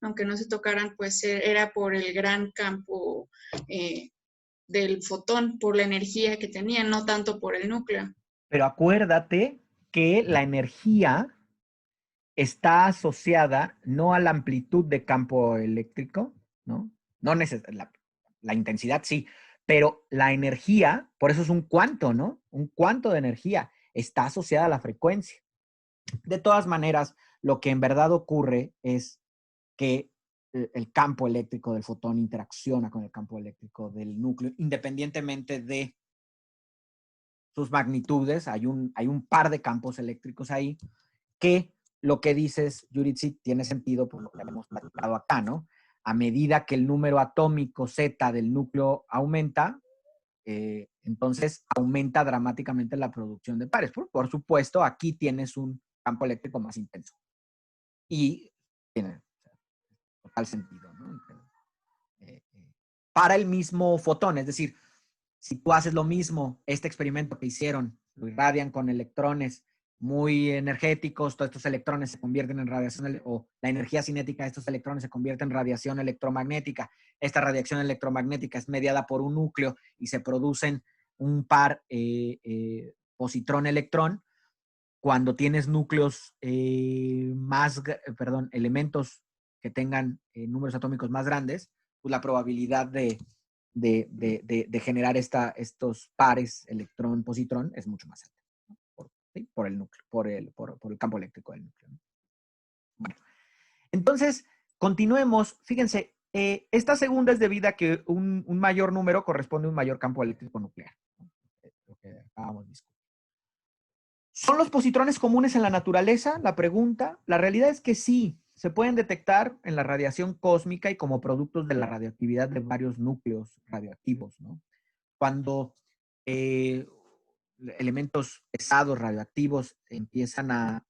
pues era por el gran campo del fotón, por la energía que tenía, no tanto por el núcleo. pero acuérdate que la energía está asociada no a la amplitud de campo eléctrico, ¿no? No la intensidad sí, pero la energía, por eso es un cuanto, ¿no? Un cuanto de energía está asociada a la frecuencia. De todas maneras, lo que en verdad ocurre es que el campo eléctrico del fotón interacciona con el campo eléctrico del núcleo, independientemente de sus magnitudes. Hay un par de campos eléctricos ahí que lo que dices, Yuritsi, tiene sentido por lo que hemos platicado acá, ¿no? A medida que el número atómico Z del núcleo aumenta, entonces aumenta dramáticamente la producción de pares. Por supuesto, aquí tienes un campo eléctrico más intenso. Y tiene total sentido, ¿no? Para el mismo fotón, es decir, si tú haces lo mismo, este experimento que hicieron, lo irradian con electrones muy energéticos, todos estos electrones se convierten en radiación, o la energía cinética de estos electrones se convierte en radiación electromagnética. Esta radiación electromagnética es mediada por un núcleo y se producen un par positrón-electrón. Cuando tienes núcleos elementos que tengan números atómicos más grandes, pues la probabilidad de generar estos pares electrón-positrón es mucho más alta, ¿no? ¿Sí? Por el núcleo, por el campo eléctrico del núcleo, ¿no? Bueno, entonces, continuemos. Fíjense, esta segunda es debida a que un mayor número corresponde a un mayor campo eléctrico nuclear, ¿no? Lo que acabamos de discutir. ¿Son los positrones comunes en la naturaleza? La pregunta. La realidad es que sí, se pueden detectar en la radiación cósmica y como productos de la radioactividad de varios núcleos radioactivos, ¿no? Cuando elementos pesados radioactivos empiezan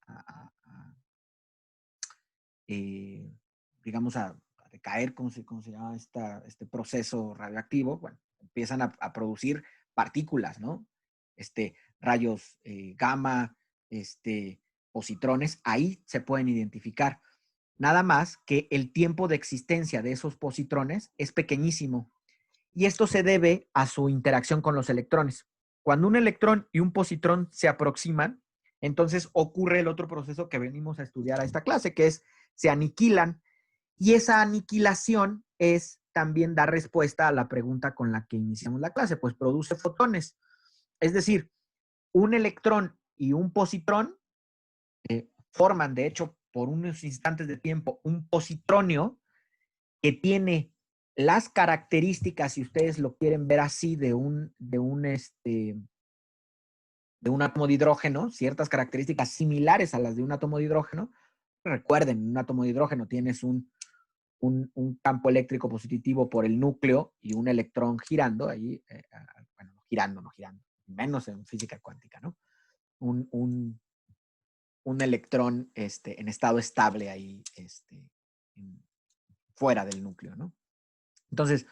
digamos, a decaer, ¿cómo se llama este proceso radioactivo? Bueno, empiezan a producir partículas, ¿no? Rayos gamma, positrones, ahí se pueden identificar. Nada más que el tiempo de existencia de esos positrones es pequeñísimo. Y esto se debe a su interacción con los electrones. Cuando un electrón y un positrón se aproximan, entonces ocurre el otro proceso que venimos a estudiar a esta clase, que es se aniquilan. Y esa aniquilación es también dar respuesta a la pregunta con la que iniciamos la clase, pues produce fotones. Es decir, un electrón y un positrón forman, de hecho, por unos instantes de tiempo, un positronio que tiene las características, si ustedes lo quieren ver así, de un átomo de hidrógeno, ciertas características similares a las de un átomo de hidrógeno. Recuerden, en un átomo de hidrógeno tienes un campo eléctrico positivo por el núcleo y un electrón girando ahí, bueno, no girando, menos en física cuántica, ¿no? Un electrón en estado estable ahí, fuera del núcleo, ¿no? Entonces,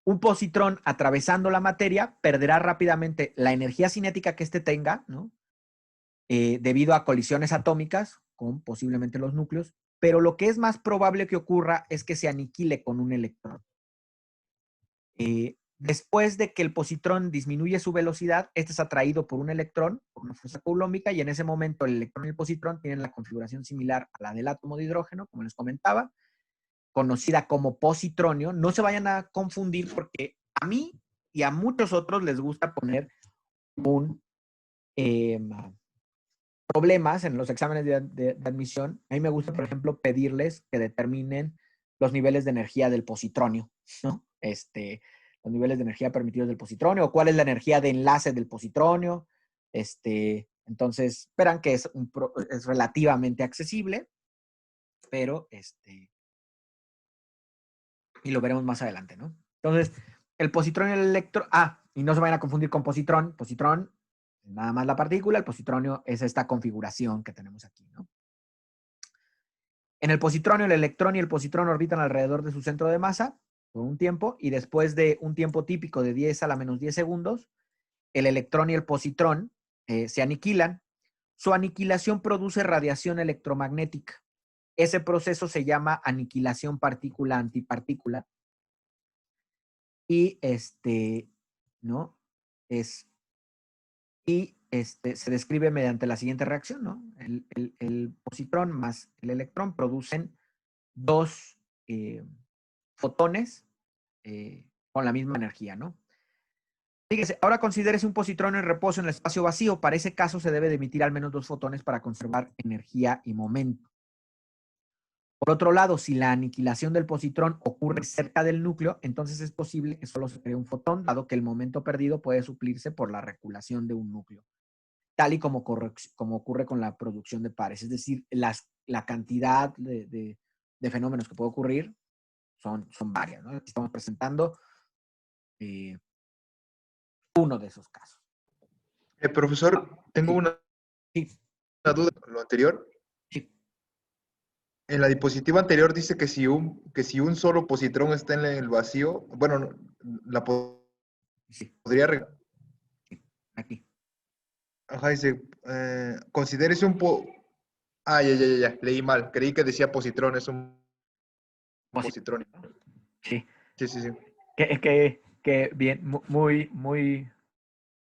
un positrón atravesando la materia perderá rápidamente la energía cinética que tenga, ¿no? Debido a colisiones atómicas con posiblemente los núcleos, pero lo que es más probable que ocurra es que se aniquile con un electrón. Después de que el positrón disminuye su velocidad, este es atraído por un electrón, por una fuerza coulombica, y en ese momento el electrón y el positrón tienen la configuración similar a la del átomo de hidrógeno, como les comentaba, conocida como positronio. No se vayan a confundir porque a mí y a muchos otros les gusta poner problemas en los exámenes de admisión. A mí me gusta, por ejemplo, pedirles que determinen los niveles de energía del positronio, ¿no? Los niveles de energía permitidos del positronio, o cuál es la energía de enlace del positronio. Entonces, verán que es relativamente accesible, pero y lo veremos más adelante, ¿no? Entonces, el positronio y el electrón. Y no se vayan a confundir con positrón. Positrón es nada más la partícula, el positronio es esta configuración que tenemos aquí, ¿no? En el positronio, el electrón y el positrón orbitan alrededor de su centro de masa por un tiempo, y después de un tiempo típico de 10 a la menos 10 segundos, el electrón y el positrón se aniquilan. Su aniquilación produce radiación electromagnética. Ese proceso se llama aniquilación partícula-antipartícula. Y ¿no? Se describe mediante la siguiente reacción, ¿no? El positrón más el electrón producen dos fotones con la misma energía, ¿no? Fíjese, ahora considérese un positrón en reposo en el espacio vacío. Para ese caso se debe de emitir al menos dos fotones para conservar energía y momento. Por otro lado, si la aniquilación del positrón ocurre cerca del núcleo, entonces es posible que solo se cree un fotón, dado que el momento perdido puede suplirse por la reculación de un núcleo, tal y como ocurre con la producción de pares. Es decir, la cantidad de fenómenos que puede ocurrir son varias, ¿no? Aquí estamos presentando uno de esos casos. Profesor, tengo Sí. una duda con lo anterior. Sí. En la diapositiva anterior dice que si un solo positrón está en el vacío, bueno, la Sí. podría... Aquí. Ajá, dice, considérese ya, leí mal. Creí que decía positrón, es un positrón. Sí. Sí. Que bien,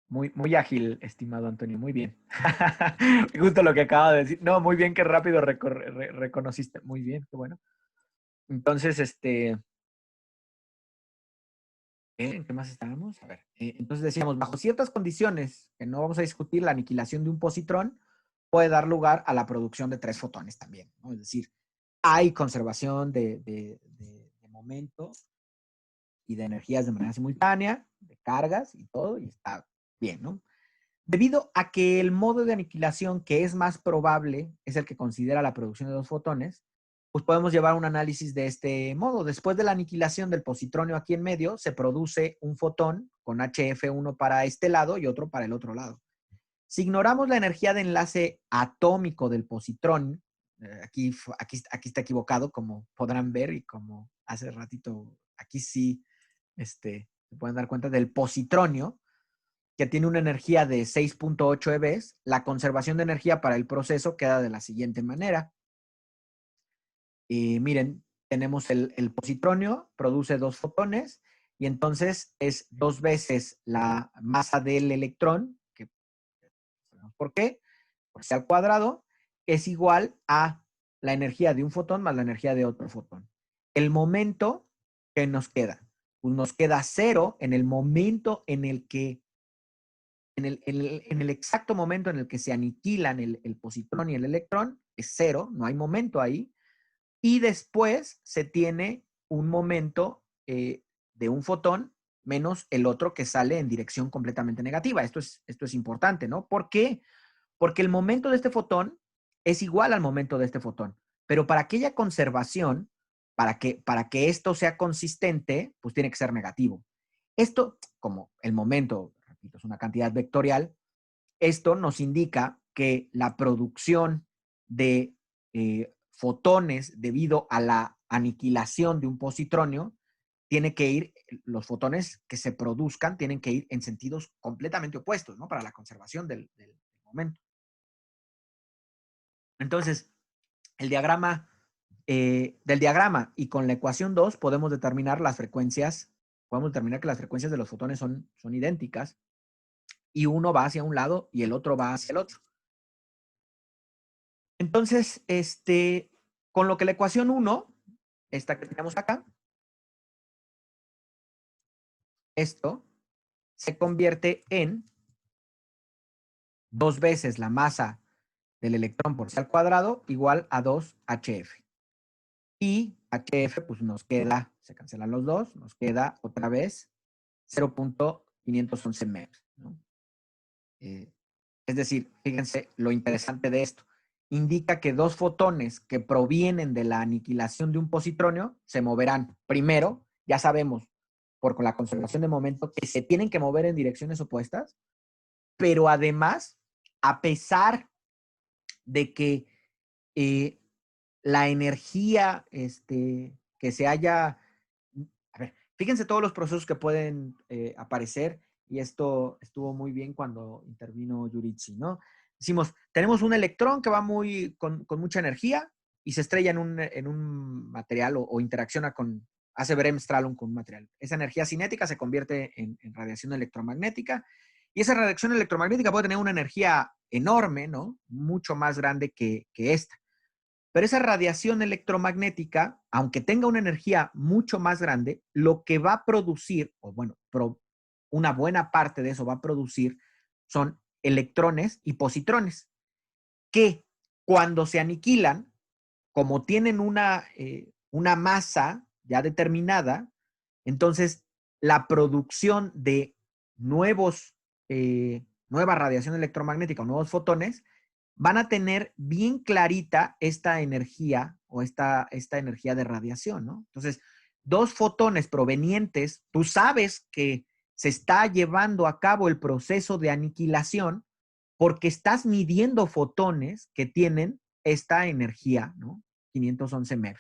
muy ágil, estimado Antonio, muy bien. Justo lo que acaba de decir. No, muy bien, qué rápido reconociste. Muy bien, qué bueno. Entonces, ¿en qué más estábamos? A ver, entonces decíamos, bajo ciertas condiciones, que no vamos a discutir, la aniquilación de un positrón puede dar lugar a la producción de tres fotones también, ¿no? Es decir, hay conservación de momento y de energías de manera simultánea, de cargas y todo, y está bien, ¿no? Debido a que el modo de aniquilación que es más probable es el que considera la producción de dos fotones, pues podemos llevar un análisis de este modo. Después de la aniquilación del positronio aquí en medio, se produce un fotón con HF1 para este lado y otro para el otro lado. Si ignoramos la energía de enlace atómico del positrón, aquí está equivocado, como podrán ver, y como hace ratito, aquí sí se pueden dar cuenta del positronio, que tiene una energía de 6.8 eV, la conservación de energía para el proceso queda de la siguiente manera. Miren, tenemos el positronio, produce dos fotones, y entonces es 2 veces la masa del electrón, que ¿por qué? Por C al cuadrado, es igual a la energía de un fotón más la energía de otro fotón. El momento que nos queda, pues nos queda 0 en el momento en el que en el exacto momento en el que se aniquilan el positrón y el electrón, es 0, no hay momento ahí, y después se tiene un momento de un fotón menos el otro que sale en dirección completamente negativa. Esto es importante, ¿no? ¿Por qué? Porque el momento de este fotón es igual al momento de este fotón, pero para aquella conservación, para que esto sea consistente, pues tiene que ser negativo. Esto, como el momento, repito, es una cantidad vectorial, esto nos indica que la producción de fotones debido a la aniquilación de un positronio tiene que ir, los fotones que se produzcan tienen que ir en sentidos completamente opuestos, ¿no? Para la conservación del momento. Entonces, del diagrama y con la ecuación 2 podemos determinar las frecuencias, podemos determinar que las frecuencias de los fotones son idénticas, y uno va hacia un lado y el otro va hacia el otro. Entonces, con lo que la ecuación 1, esta que tenemos acá, esto se convierte en 2 veces la masa del electrón por C al cuadrado igual a 2 HF. Y HF, pues nos queda, se cancelan los dos, nos queda otra vez 0.511 metros, ¿no? Es decir, fíjense lo interesante de esto. Indica que dos fotones que provienen de la aniquilación de un positronio se moverán. Primero, ya sabemos, por la conservación de momento, que se tienen que mover en direcciones opuestas, pero además, a pesar de que la energía que se haya... A ver, fíjense todos los procesos que pueden aparecer, y esto estuvo muy bien cuando intervino Yuritsi, ¿no? Decimos, tenemos un electrón que va con mucha energía y se estrella en un material o interacciona hace bremsstrahlung con un material. Esa energía cinética se convierte en radiación electromagnética, y esa radiación electromagnética puede tener una energía enorme, ¿no? Mucho más grande que esta. Pero esa radiación electromagnética, aunque tenga una energía mucho más grande, lo que va a producir, o bueno, una buena parte de eso va a producir, son electrones y positrones, que cuando se aniquilan, como tienen una masa ya determinada, entonces la producción de nueva radiación electromagnética o nuevos fotones van a tener bien clarita esta energía o esta energía de radiación, ¿no? Entonces, dos fotones provenientes, tú sabes que se está llevando a cabo el proceso de aniquilación porque estás midiendo fotones que tienen esta energía, ¿no? 511 MeV.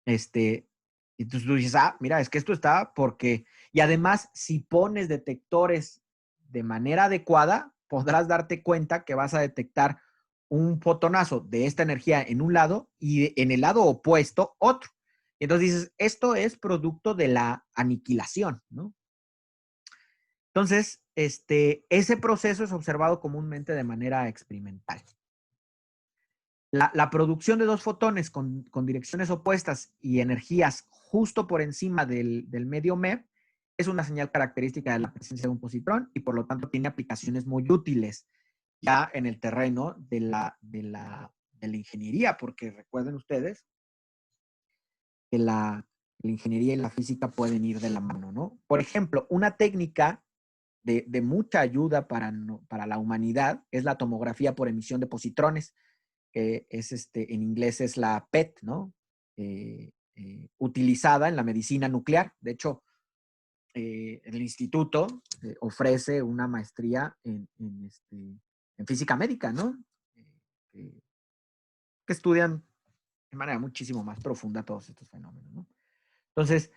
Entonces tú dices, mira, es que esto está porque... Y además, si pones detectores de manera adecuada, podrás darte cuenta que vas a detectar un fotonazo de esta energía en un lado y en el lado opuesto otro. Y entonces dices, esto es producto de la aniquilación, ¿no? Entonces, ese proceso es observado comúnmente de manera experimental. La producción de dos fotones con direcciones opuestas y energías justo por encima del medio MEV es una señal característica de la presencia de un positrón y por lo tanto tiene aplicaciones muy útiles ya en el terreno de la ingeniería, porque recuerden ustedes que la ingeniería y la física pueden ir de la mano, ¿no? Por ejemplo, una técnica de mucha ayuda para la humanidad es la tomografía por emisión de positrones, que es en inglés es la PET, ¿no? Utilizada en la medicina nuclear. De hecho, el instituto ofrece una maestría en física médica, ¿no? Que estudian de manera muchísimo más profunda todos estos fenómenos, ¿no? Entonces,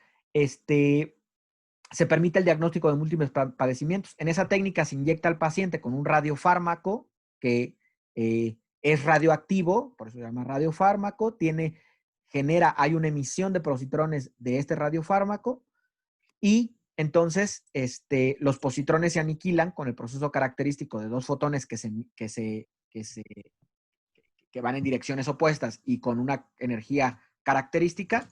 se permite el diagnóstico de múltiples padecimientos. En esa técnica se inyecta al paciente con un radiofármaco que es radioactivo, por eso se llama radiofármaco, hay una emisión de positrones de este radiofármaco y entonces los positrones se aniquilan con el proceso característico de dos fotones que van en direcciones opuestas y con una energía característica.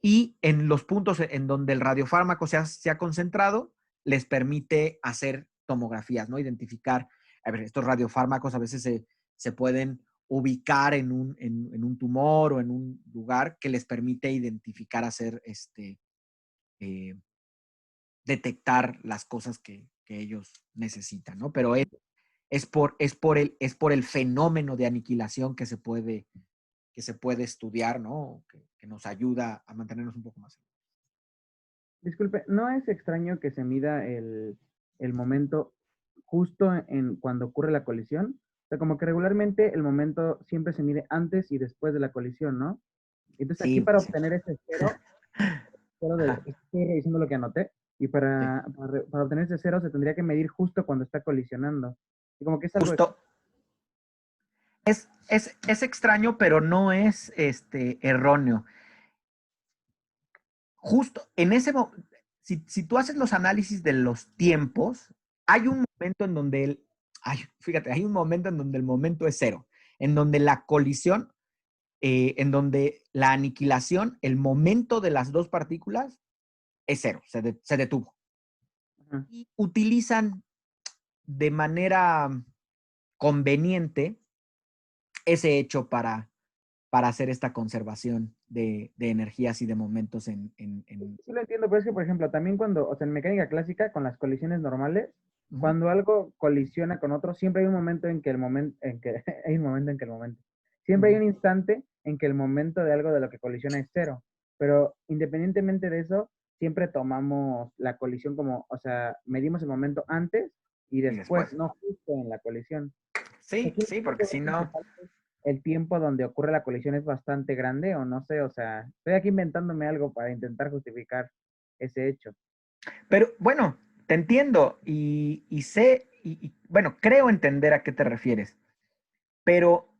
Y en los puntos en donde el radiofármaco se ha concentrado, les permite hacer tomografías, ¿no? Identificar, a ver, estos radiofármacos a veces se pueden ubicar en un tumor o en un lugar que les permite identificar, detectar las cosas que ellos necesitan, ¿no? Pero es por el fenómeno de aniquilación que se puede estudiar, ¿no? Que nos ayuda a mantenernos un poco más. Disculpe, ¿no es extraño que se mida el momento justo cuando ocurre la colisión? O sea, como que regularmente el momento siempre se mide antes y después de la colisión, ¿no? Entonces aquí Sí, para sí. obtener ese estoy revisando lo que anoté, y para obtener ese cero se tendría que medir justo cuando está colisionando. Y como que es algo... Justo. Es extraño, pero no es erróneo. Justo en ese momento, si tú haces los análisis de los tiempos, hay un momento en donde hay un momento en donde el momento es cero, en donde la colisión, en donde la aniquilación, el momento de las dos partículas es cero, se detuvo. Ajá. Y utilizan de manera conveniente ese hecho para hacer esta conservación de energías y de momentos Sí lo entiendo, pero es que, por ejemplo, también o sea, en mecánica clásica, con las colisiones normales, cuando algo colisiona con otro, siempre hay un momento en que hay un momento en que siempre hay un instante en que el momento de algo de lo que colisiona es cero, pero independientemente de eso, siempre tomamos la colisión como, o sea, medimos el momento antes y después, después. no justo en la colisión. Sí, Aquí sí, porque si no... el tiempo donde ocurre la colisión es bastante grande o no sé, o sea, estoy aquí inventándome algo para intentar justificar ese hecho. Pero bueno, te entiendo y sé, bueno, creo entender a qué te refieres, pero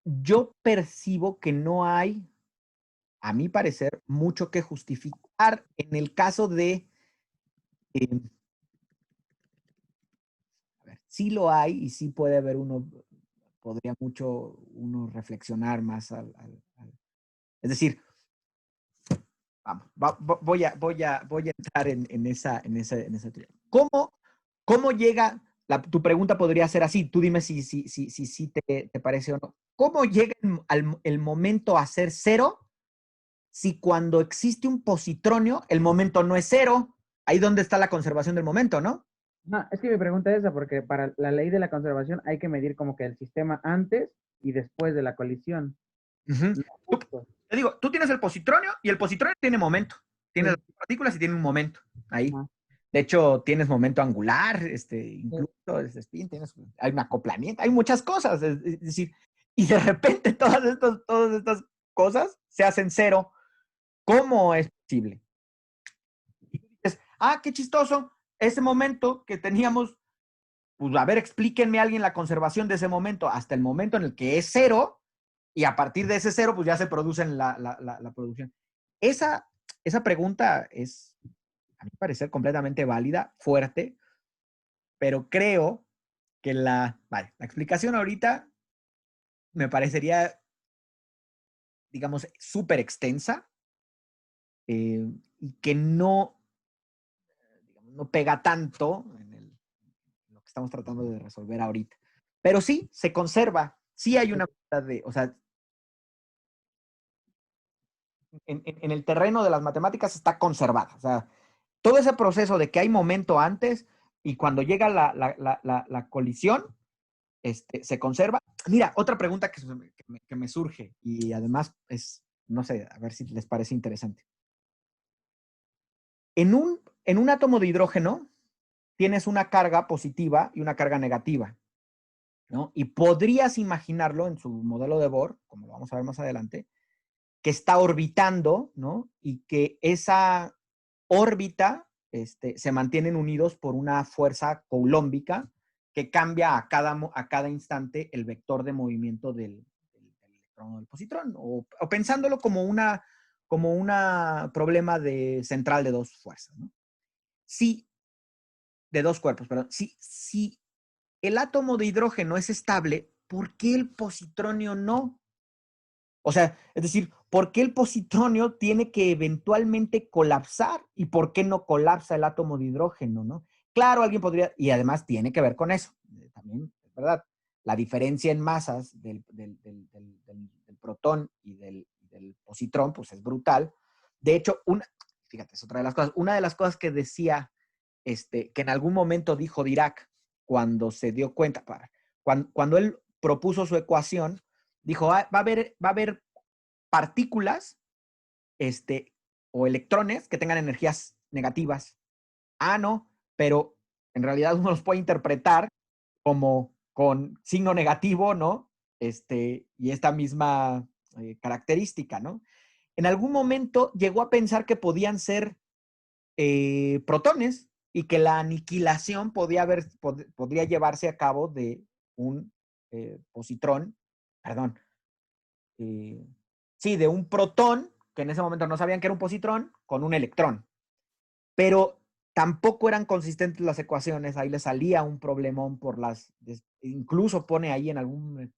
yo percibo que no hay, a mi parecer, mucho que justificar en el caso de, eh, a ver, sí lo hay y sí puede haber uno, podría mucho uno reflexionar más es decir, vamos, voy a entrar en esa teoría. ¿Cómo llega? Tu pregunta podría ser así, tú dime si te parece o no. ¿Cómo llega el momento a ser cero si cuando existe un positronio el momento no es cero? Ahí donde está la conservación del momento, ¿no? Es que mi pregunta es esa, porque para la ley de la conservación hay que medir como que el sistema antes y después de la colisión. Uh-huh. No, justo. Te digo, tú tienes el positronio y el positronio tiene momento. Tiene Sí. las partículas y tiene un momento ahí. Ajá. De hecho, tienes momento angular, incluso Sí. spin, hay un acoplamiento, hay muchas cosas. Es decir, y de repente todas estas cosas se hacen cero. ¿Cómo es posible? Y tú dices, qué chistoso, ese momento que teníamos, pues a ver, explíquenme a alguien la conservación de ese momento hasta el momento en el que es cero, y a partir de ese cero, pues ya se produce la producción. Esa pregunta es, a mi parecer, completamente válida, fuerte, pero creo que la explicación ahorita me parecería, digamos, súper extensa y que digamos, no pega tanto en lo que estamos tratando de resolver ahorita. Pero sí, se conserva, sí hay una manera de, o sea, en el terreno de las matemáticas está conservada. O sea, todo ese proceso de que hay momento antes y cuando llega la colisión, se conserva. Mira, otra pregunta que me surge y además es, no sé, a ver si les parece interesante. En un átomo de hidrógeno tienes una carga positiva y una carga negativa, ¿no? Y podrías imaginarlo en su modelo de Bohr, como lo vamos a ver más adelante, que está orbitando, ¿no? Y que esa órbita se mantienen unidos por una fuerza coulombica que cambia a cada instante el vector de movimiento del electrón o del positrón, o pensándolo como una problema de central de dos fuerzas, ¿no? Sí, de dos cuerpos, perdón. Si el átomo de hidrógeno es estable, ¿por qué el positronio no? O sea, es decir, ¿por qué el positronio tiene que eventualmente colapsar? ¿Y por qué no colapsa el átomo de hidrógeno, no? Claro, alguien podría, y además tiene que ver con eso, también, es verdad, la diferencia en masas del protón y del positrón, pues es brutal. De hecho, fíjate, es otra de las cosas, una de las cosas que decía, que en algún momento dijo Dirac, cuando se dio cuenta, cuando él propuso su ecuación, dijo, va a haber partículas o electrones que tengan energías negativas. No, pero en realidad uno los puede interpretar como con signo negativo, ¿no? Y esta misma característica, ¿no? En algún momento llegó a pensar que podían ser protones y que la aniquilación podría llevarse a cabo de un positrón, perdón, sí, de un protón, que en ese momento no sabían que era un positrón, con un electrón. Pero tampoco eran consistentes las ecuaciones, ahí le salía un problemón incluso pone ahí en algún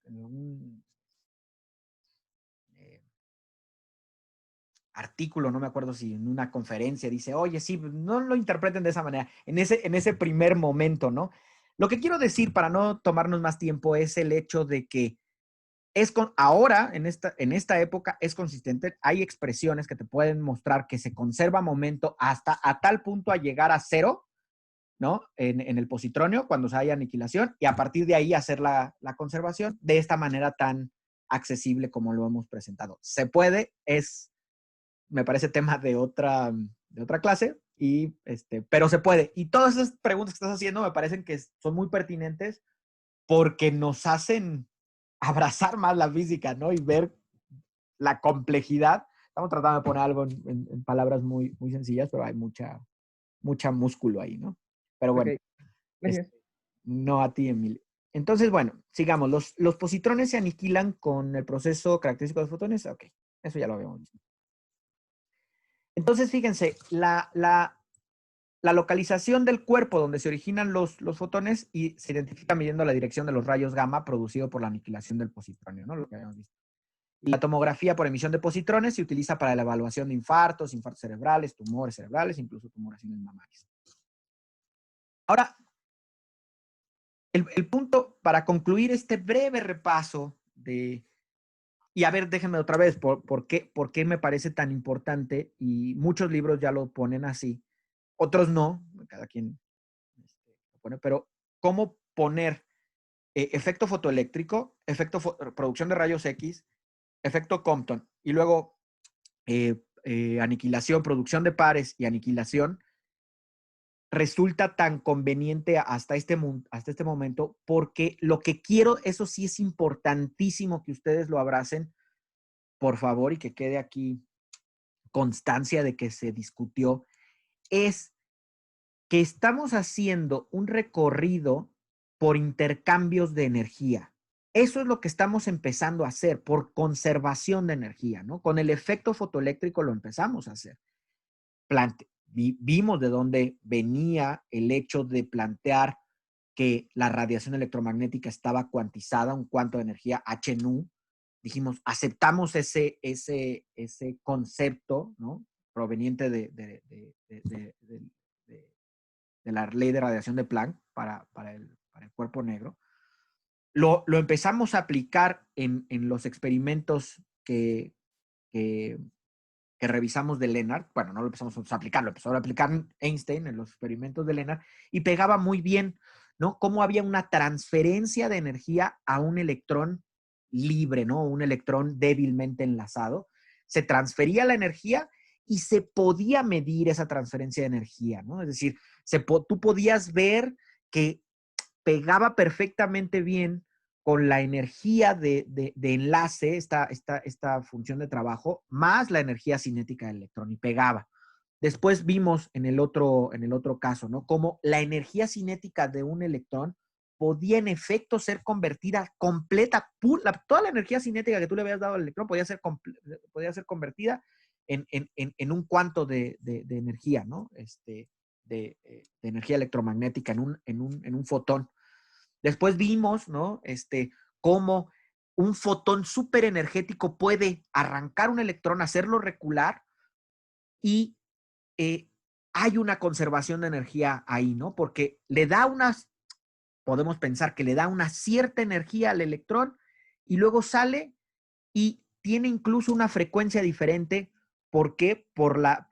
artículo, no me acuerdo si en una conferencia, dice, oye, sí, no lo interpreten de esa manera, en ese primer momento, ¿no? Lo que quiero decir, para no tomarnos más tiempo, es el hecho de que ahora, en esta época, es consistente. Hay expresiones que te pueden mostrar que se conserva momento hasta a tal punto a llegar a cero, ¿no? En el positronio, cuando se haya aniquilación, y a partir de ahí hacer la conservación de esta manera tan accesible como lo hemos presentado. Se puede, es me parece tema de otra clase, pero se puede. Y todas esas preguntas que estás haciendo me parecen que son muy pertinentes porque nos hacen abrazar más la física, ¿no? Y ver la complejidad. Estamos tratando de poner algo en palabras muy, muy sencillas, pero hay mucha músculo ahí, ¿no? Pero bueno, Ok, gracias. no a ti, Emilio. Entonces, bueno, sigamos. Los positrones se aniquilan con el proceso característico de los fotones. Ok, eso ya lo habíamos visto. Entonces, fíjense, la localización del cuerpo donde se originan los fotones y se identifica midiendo la dirección de los rayos gamma producido por la aniquilación del positronio, ¿no? Lo que habíamos visto. Y la tomografía por emisión de positrones se utiliza para la evaluación de infartos cerebrales, tumores cerebrales, incluso tumoraciones mamarias. Ahora, el punto para concluir este breve repaso y a ver, déjenme otra vez, ¿por qué me parece tan importante? Y muchos libros ya lo ponen así, otros no, cada quien lo pone, pero ¿cómo poner efecto fotoeléctrico, producción de rayos X, efecto Compton, y luego aniquilación, producción de pares y aniquilación, resulta tan conveniente hasta este momento, porque lo que quiero, eso sí es importantísimo que ustedes lo abracen, por favor, y que quede aquí constancia de que se discutió, es que estamos haciendo un recorrido por intercambios de energía. Eso es lo que estamos empezando a hacer por conservación de energía, ¿no? Con el efecto fotoeléctrico lo empezamos a hacer. Vimos de dónde venía el hecho de plantear que la radiación electromagnética estaba cuantizada, un cuanto de energía H nu. Dijimos, aceptamos ese concepto, ¿no? Proveniente de la ley de radiación de Planck para el cuerpo negro. Lo empezamos a aplicar en los experimentos que revisamos de Lennard. Bueno, no lo empezamos a aplicar, lo empezó a aplicar Einstein en los experimentos de Lennard y pegaba muy bien, ¿no? Cómo había una transferencia de energía a un electrón libre, ¿no? Un electrón débilmente enlazado. Se transfería la energía y se podía medir esa transferencia de energía, ¿no? Es decir, tú podías ver que pegaba perfectamente bien con la energía de enlace, esta función de trabajo, más la energía cinética del electrón, y pegaba. Después vimos en el otro caso, ¿no? Cómo la energía cinética de un electrón podía en efecto ser convertida completa, toda la energía cinética que tú le habías dado al electrón podía ser convertida en un cuanto de energía, ¿no? De energía electromagnética en un fotón. Después vimos, ¿no? Cómo un fotón súper energético puede arrancar un electrón, hacerlo recular y hay una conservación de energía ahí, ¿no? Porque podemos pensar que le da una cierta energía al electrón y luego sale y tiene incluso una frecuencia diferente. ¿Por qué? Por la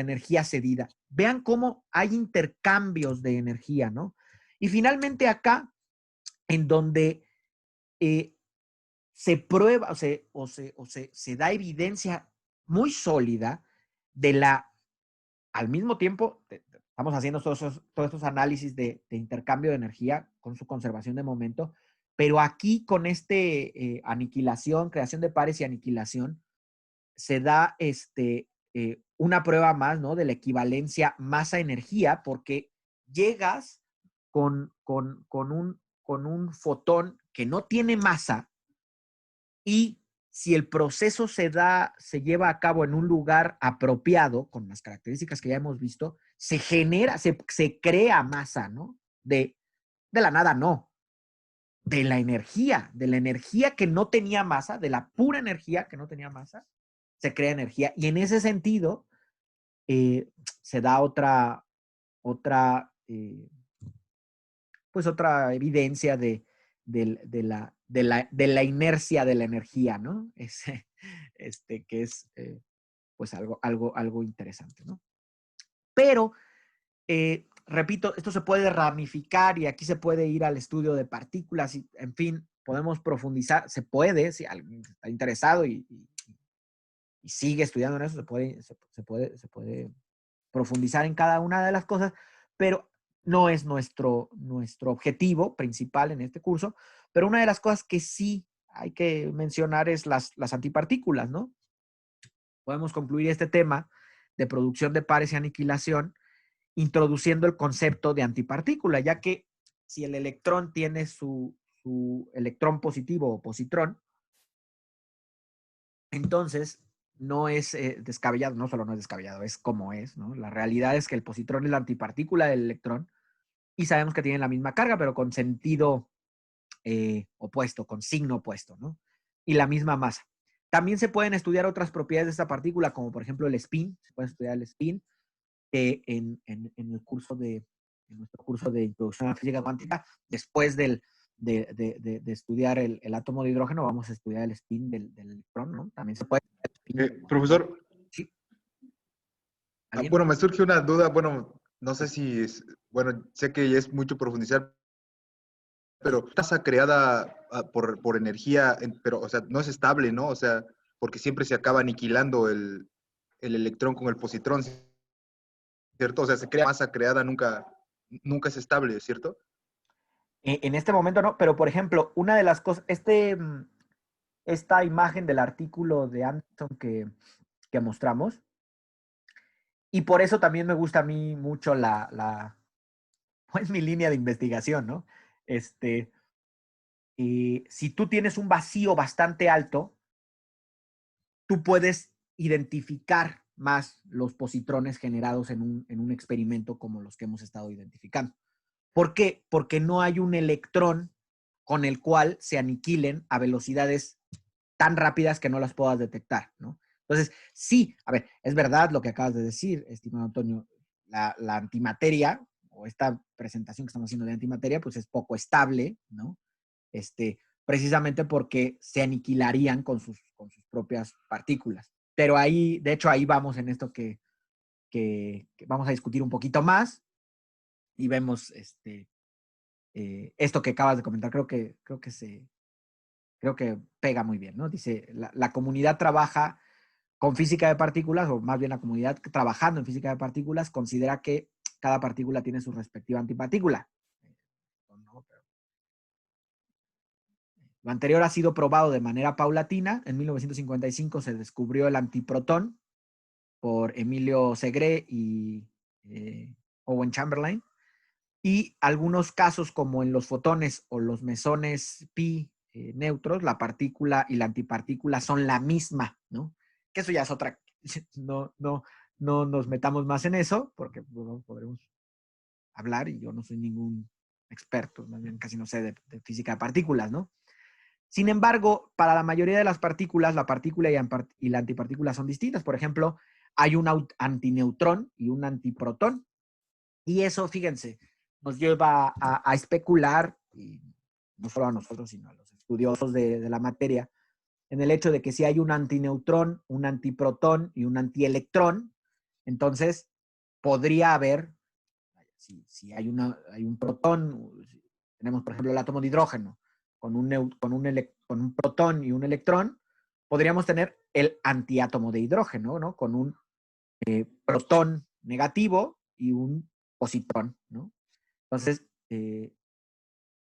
energía cedida. Vean cómo hay intercambios de energía, ¿no? Y finalmente acá, en donde se prueba se da evidencia muy sólida al mismo tiempo, estamos haciendo todos estos análisis de intercambio de energía con su conservación de momento, pero aquí con aniquilación, creación de pares y aniquilación, se da una prueba más, ¿no? De la equivalencia masa-energía, porque llegas con un fotón que no tiene masa y si el proceso se lleva a cabo en un lugar apropiado, con las características que ya hemos visto, se crea masa, ¿no? De la nada, no. De la energía que no tenía masa, de la pura energía que no tenía masa, se crea energía. Y en ese sentido, se da otra evidencia de la inercia de la energía, ¿no? Que es pues algo interesante, ¿no? Pero, repito, esto se puede ramificar y aquí se puede ir al estudio de partículas y, en fin, podemos profundizar, se puede, si alguien está interesado y y sigue estudiando en eso, se puede profundizar en cada una de las cosas, pero no es nuestro objetivo principal en este curso. Pero una de las cosas que sí hay que mencionar es las antipartículas, ¿no? Podemos concluir este tema de producción de pares y aniquilación introduciendo el concepto de antipartícula, ya que si el electrón tiene su electrón positivo o positrón, entonces no es descabellado, no solo no es descabellado, es como es, ¿no? La realidad es que el positrón es la antipartícula del electrón y sabemos que tienen la misma carga, pero con sentido opuesto, con signo opuesto, ¿no? Y la misma masa. También se pueden estudiar otras propiedades de esta partícula, como por ejemplo el spin, se puede estudiar el spin en nuestro curso de introducción a la física cuántica, después de estudiar el átomo de hidrógeno, vamos a estudiar el spin del electrón, ¿no? También se puede. Profesor, Sí. bueno, me surge una duda, bueno, no sé si es, bueno, sé que es mucho profundizar, pero tasa creada por energía, pero, o sea, no es estable, ¿no? O sea, porque siempre se acaba aniquilando el electrón con el positrón, ¿cierto? O sea, se crea masa creada, nunca es estable, ¿cierto? En este momento no, pero por ejemplo, una de las cosas, esta imagen del artículo de Anderson que mostramos, y por eso también me gusta a mí mucho pues mi línea de investigación, ¿no? Si tú tienes un vacío bastante alto, tú puedes identificar más los positrones generados en un experimento como los que hemos estado identificando. ¿Por qué? Porque no hay un electrón con el cual se aniquilen a velocidades tan rápidas que no las puedas detectar, ¿no? Entonces, sí, a ver, es verdad lo que acabas de decir, estimado Antonio, la antimateria, o esta presentación que estamos haciendo de antimateria, pues es poco estable, ¿no? Precisamente porque se aniquilarían con sus propias partículas. Pero ahí, de hecho, ahí vamos en esto que vamos a discutir un poquito más y vemos esto que acabas de comentar. Creo que pega muy bien, ¿no? Dice, la comunidad trabaja con física de partículas, o más bien la comunidad trabajando en física de partículas, considera que cada partícula tiene su respectiva antipartícula. Lo anterior ha sido probado de manera paulatina. En 1955 se descubrió el antiprotón por Emilio Segre y Owen Chamberlain. Y algunos casos, como en los fotones o los mesones pi neutros, la partícula y la antipartícula son la misma, ¿no? Que eso ya es otra. No nos metamos más en eso, porque bueno, podremos hablar y yo no soy ningún experto, más bien casi no sé de física de partículas, ¿no? Sin embargo, para la mayoría de las partículas, la partícula y la antipartícula son distintas. Por ejemplo, hay un antineutrón y un antiprotón. Y eso, fíjense, nos lleva a especular, y no solo a nosotros, sino a los estudiosos de la materia, en el hecho de que si hay un antineutrón, un antiprotón y un antielectrón, entonces podría haber, si hay un protón, tenemos por ejemplo el átomo de hidrógeno, con un protón y un electrón, podríamos tener el antiátomo de hidrógeno, ¿no? Con un protón negativo y un positrón, ¿no? Entonces,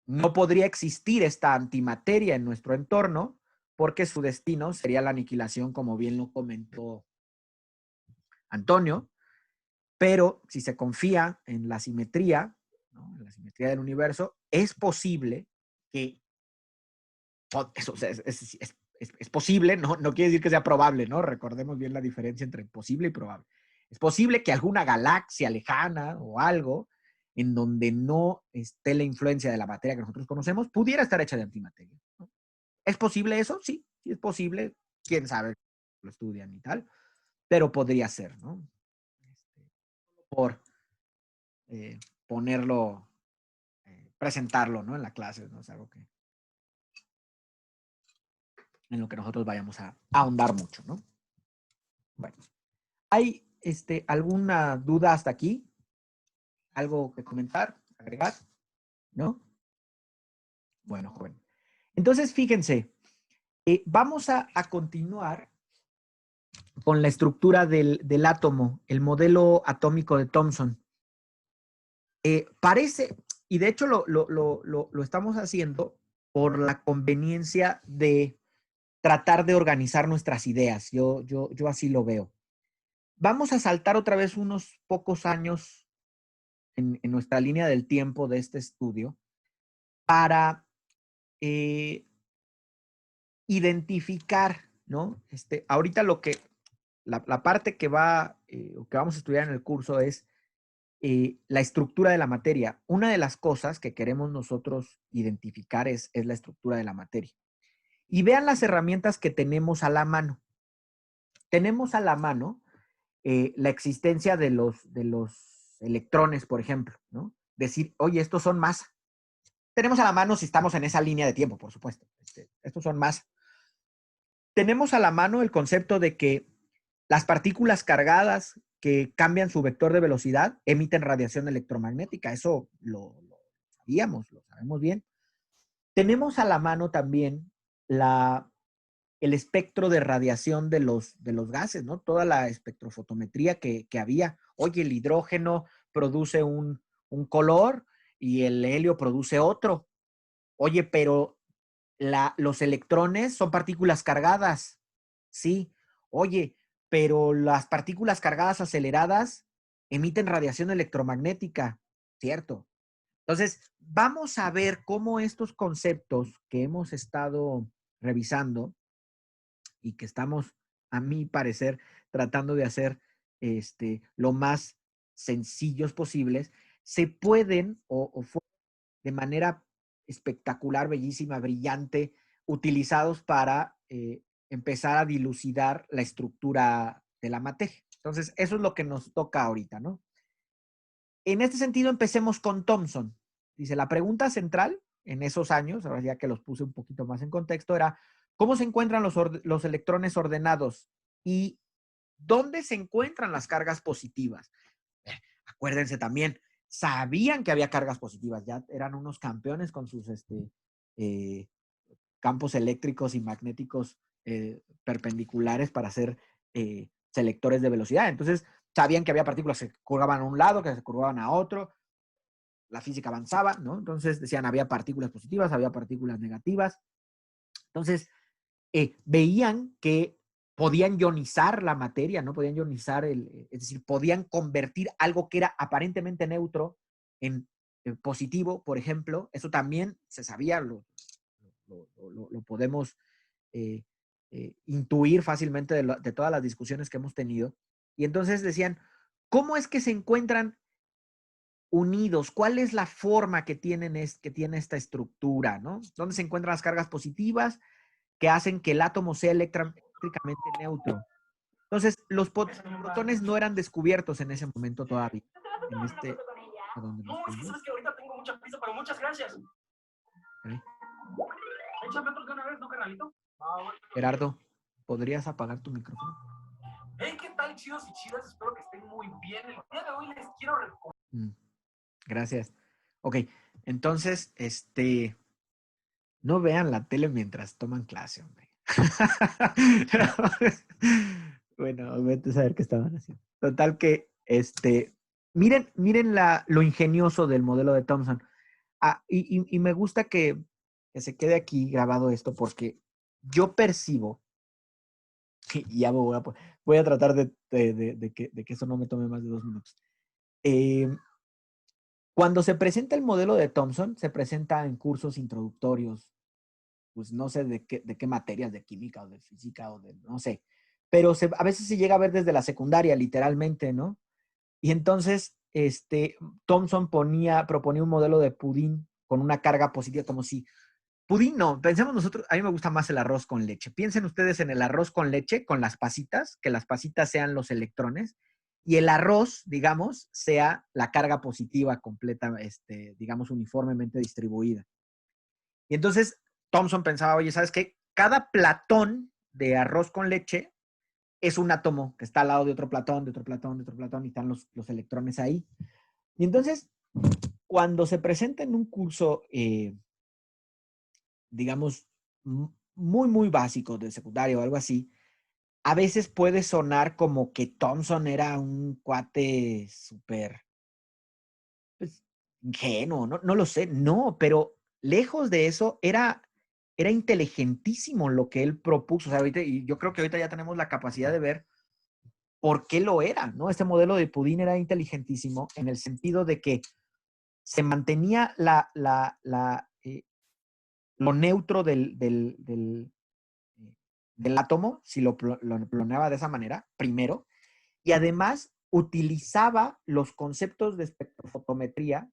no podría existir esta antimateria en nuestro entorno porque su destino sería la aniquilación, como bien lo comentó Antonio, pero si se confía en la simetría, ¿no? En la simetría del universo, es posible que eso, o sea, es posible, ¿no? No quiere decir que sea probable, ¿no? Recordemos bien la diferencia entre posible y probable. Es posible que alguna galaxia lejana o algo en donde no esté la influencia de la materia que nosotros conocemos pudiera estar hecha de antimateria, ¿no? ¿Es posible eso? Sí, sí es posible. Quién sabe, lo estudian y tal, pero podría ser, ¿no? Por ponerlo, presentarlo, ¿no? En la clase, ¿no? Es algo que en lo que nosotros vayamos a ahondar mucho, ¿no? Bueno, ¿hay alguna duda hasta aquí? ¿Algo que comentar, agregar? ¿No? Bueno, joven. Entonces, fíjense, vamos a continuar con la estructura del átomo, el modelo atómico de Thomson. Parece, y de hecho lo estamos haciendo por la conveniencia de tratar de organizar nuestras ideas. Yo así lo veo. Vamos a saltar otra vez unos pocos años en nuestra línea del tiempo de este estudio para identificar, ¿no? Ahorita la parte que que vamos a estudiar en el curso es la estructura de la materia. Una de las cosas que queremos nosotros identificar es la estructura de la materia. Y vean las herramientas que tenemos a la mano. Tenemos a la mano la existencia de los electrones, por ejemplo, ¿no? Decir, oye, estos son masa. Tenemos a la mano si estamos en esa línea de tiempo, por supuesto. Estos son masa. Tenemos a la mano el concepto de que las partículas cargadas que cambian su vector de velocidad emiten radiación electromagnética. Eso lo sabíamos, lo sabemos bien. Tenemos a la mano también el espectro de radiación de los gases, ¿no? Toda la espectrofotometría que había. Oye, el hidrógeno produce un color y el helio produce otro. Oye, pero los electrones son partículas cargadas. Sí. Oye, pero las partículas cargadas aceleradas emiten radiación electromagnética. Cierto. Entonces, vamos a ver cómo estos conceptos que hemos estado revisando y que estamos, a mi parecer, tratando de hacer lo más sencillos posibles, se pueden o de manera espectacular, bellísima, brillante, utilizados para empezar a dilucidar la estructura de la materia. Entonces, eso es lo que nos toca ahorita, ¿no? En este sentido, empecemos con Thomson. Dice, la pregunta central en esos años, ahora ya que los puse un poquito más en contexto, era, ¿cómo se encuentran los electrones ordenados? ¿Y dónde se encuentran las cargas positivas? Acuérdense también, sabían que había cargas positivas, ya eran unos campeones con sus campos eléctricos y magnéticos perpendiculares para hacer selectores de velocidad. Entonces, sabían que había partículas que se curvaban a un lado, que se curvaban a otro. La física avanzaba, ¿no? Entonces decían, había partículas positivas, había partículas negativas. Entonces, veían que podían ionizar la materia, ¿no? Podían ionizar, es decir, podían convertir algo que era aparentemente neutro en positivo, por ejemplo. Eso también se sabía, lo podemos intuir fácilmente de todas las discusiones que hemos tenido. Y entonces decían, ¿cómo es que se encuentran unidos? ¿Cuál es la forma que tiene esta estructura, ¿no? ¿Dónde se encuentran las cargas positivas que hacen que el átomo sea eléctricamente neutro? Entonces, los protones no eran descubiertos en ese momento todavía. En ¿a dónde nos fuimos? Sabes que ahorita tengo mucha prisa, pero muchas gracias. Okay. Échame otros de una vez, ¿no, carnalito? Gerardo, ¿podrías apagar tu micrófono? Hey, ¿qué tal, chidos y chidas? Espero que estén muy bien. El día de hoy les quiero recomendar. Gracias. Ok, entonces, no vean la tele mientras toman clase, hombre. Bueno, vete a saber qué estaban haciendo. Total que, miren lo ingenioso del modelo de Thomson. Y me gusta que se quede aquí grabado esto porque yo percibo, y ya voy a tratar de que eso no me tome más de 2 minutos. Cuando se presenta el modelo de Thomson, se presenta en cursos introductorios, pues no sé de qué materias, de química o de física o de, no sé, pero a veces se llega a ver desde la secundaria, literalmente, ¿no? Y entonces, Thomson proponía un modelo de pudín con una carga positiva, como si, pudín no, pensemos nosotros, a mí me gusta más el arroz con leche. Piensen ustedes en el arroz con leche, con las pasitas, que las pasitas sean los electrones, y el arroz, digamos, sea la carga positiva completa, digamos, uniformemente distribuida. Y entonces Thomson pensaba, oye, ¿sabes qué? Cada platón de arroz con leche es un átomo que está al lado de otro platón, de otro platón, de otro platón, y están los electrones ahí. Y entonces, cuando se presenta en un curso, digamos, muy, muy básico de secundaria o algo así, a veces puede sonar como que Thomson era un cuate súper, pues, ingenuo, no lo sé, no, pero lejos de eso, era inteligentísimo lo que él propuso. O sea, ahorita, y yo creo que ahorita ya tenemos la capacidad de ver por qué lo era, ¿no? Este modelo de Pudin era inteligentísimo en el sentido de que se mantenía lo neutro del átomo, si lo planeaba de esa manera, primero, y además utilizaba los conceptos de espectrofotometría,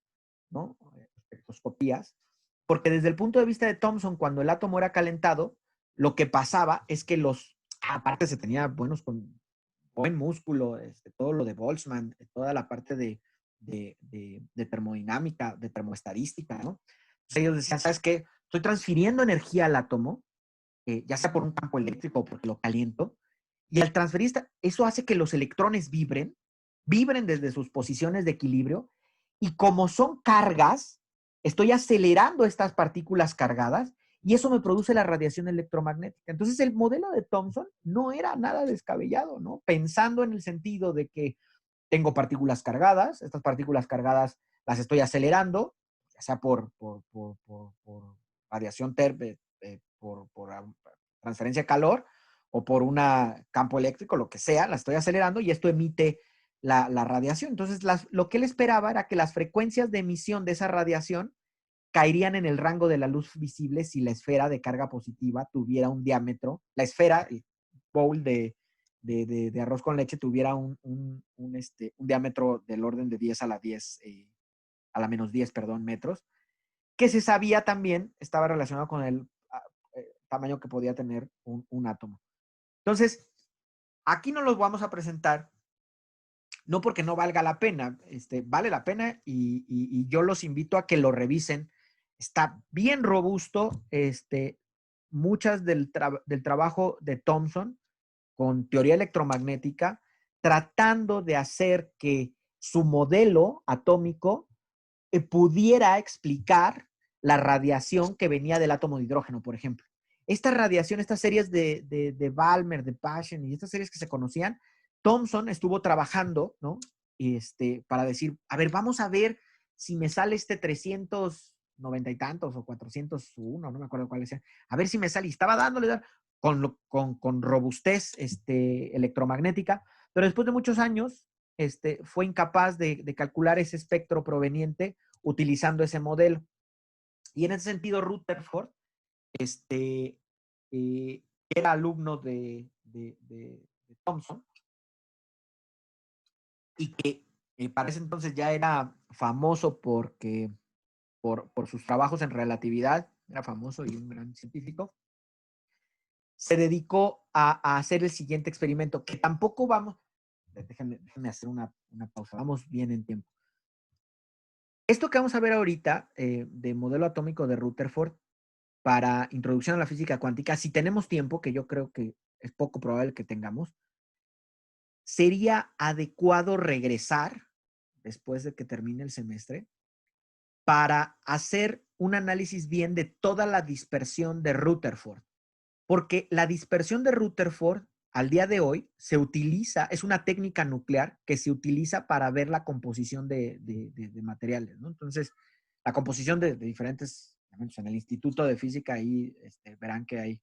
¿no? Espectroscopías, porque desde el punto de vista de Thomson, cuando el átomo era calentado, lo que pasaba es que aparte se tenía buen músculo, todo lo de Boltzmann, toda la parte de termodinámica, de termoestadística, ¿no? Entonces ellos decían, ¿sabes qué? Estoy transfiriendo energía al átomo, ya sea por un campo eléctrico o porque lo caliento, y al transferir eso hace que los electrones vibren desde sus posiciones de equilibrio, y como son cargas, estoy acelerando estas partículas cargadas, y eso me produce la radiación electromagnética. Entonces, el modelo de Thomson no era nada descabellado, ¿no? Pensando en el sentido de que tengo partículas cargadas, estas partículas cargadas las estoy acelerando, ya sea por radiación por transferencia de calor o por un campo eléctrico, lo que sea, la estoy acelerando y esto emite la radiación. Entonces, lo que él esperaba era que las frecuencias de emisión de esa radiación caerían en el rango de la luz visible si la esfera de carga positiva tuviera un diámetro, la esfera, el bowl de arroz con leche tuviera un diámetro del orden de 10 a la 10, a la menos 10, perdón, metros, que se sabía también estaba relacionado con el tamaño que podía tener un átomo. Entonces, aquí no los vamos a presentar, no porque no valga la pena, vale la pena y yo los invito a que lo revisen. Está bien robusto, muchas del trabajo de Thomson con teoría electromagnética, tratando de hacer que su modelo atómico pudiera explicar la radiación que venía del átomo de hidrógeno, por ejemplo. Esta radiación, estas series de Balmer, de Paschen y estas series que se conocían, Thomson estuvo trabajando, ¿no? Para decir, a ver, vamos a ver si me sale 390 y tantos o 401, no me acuerdo cuál es. A ver si me sale. Y estaba dándole con robustez electromagnética, pero después de muchos años fue incapaz de calcular ese espectro proveniente utilizando ese modelo. Y en ese sentido, Rutherford, era alumno de Thomson y que para ese entonces ya era famoso por sus trabajos en relatividad, era famoso y un gran científico, se dedicó a hacer el siguiente experimento, que tampoco vamos, déjenme hacer una pausa, vamos bien en tiempo. Esto que vamos a ver ahorita de modelo atómico de Rutherford para introducción a la física cuántica, si tenemos tiempo, que yo creo que es poco probable que tengamos, sería adecuado regresar después de que termine el semestre para hacer un análisis bien de toda la dispersión de Rutherford. Porque la dispersión de Rutherford al día de hoy se utiliza, es una técnica nuclear que se utiliza para ver la composición de materiales, ¿no? Entonces, la composición de diferentes elementos. En el Instituto de Física ahí verán que hay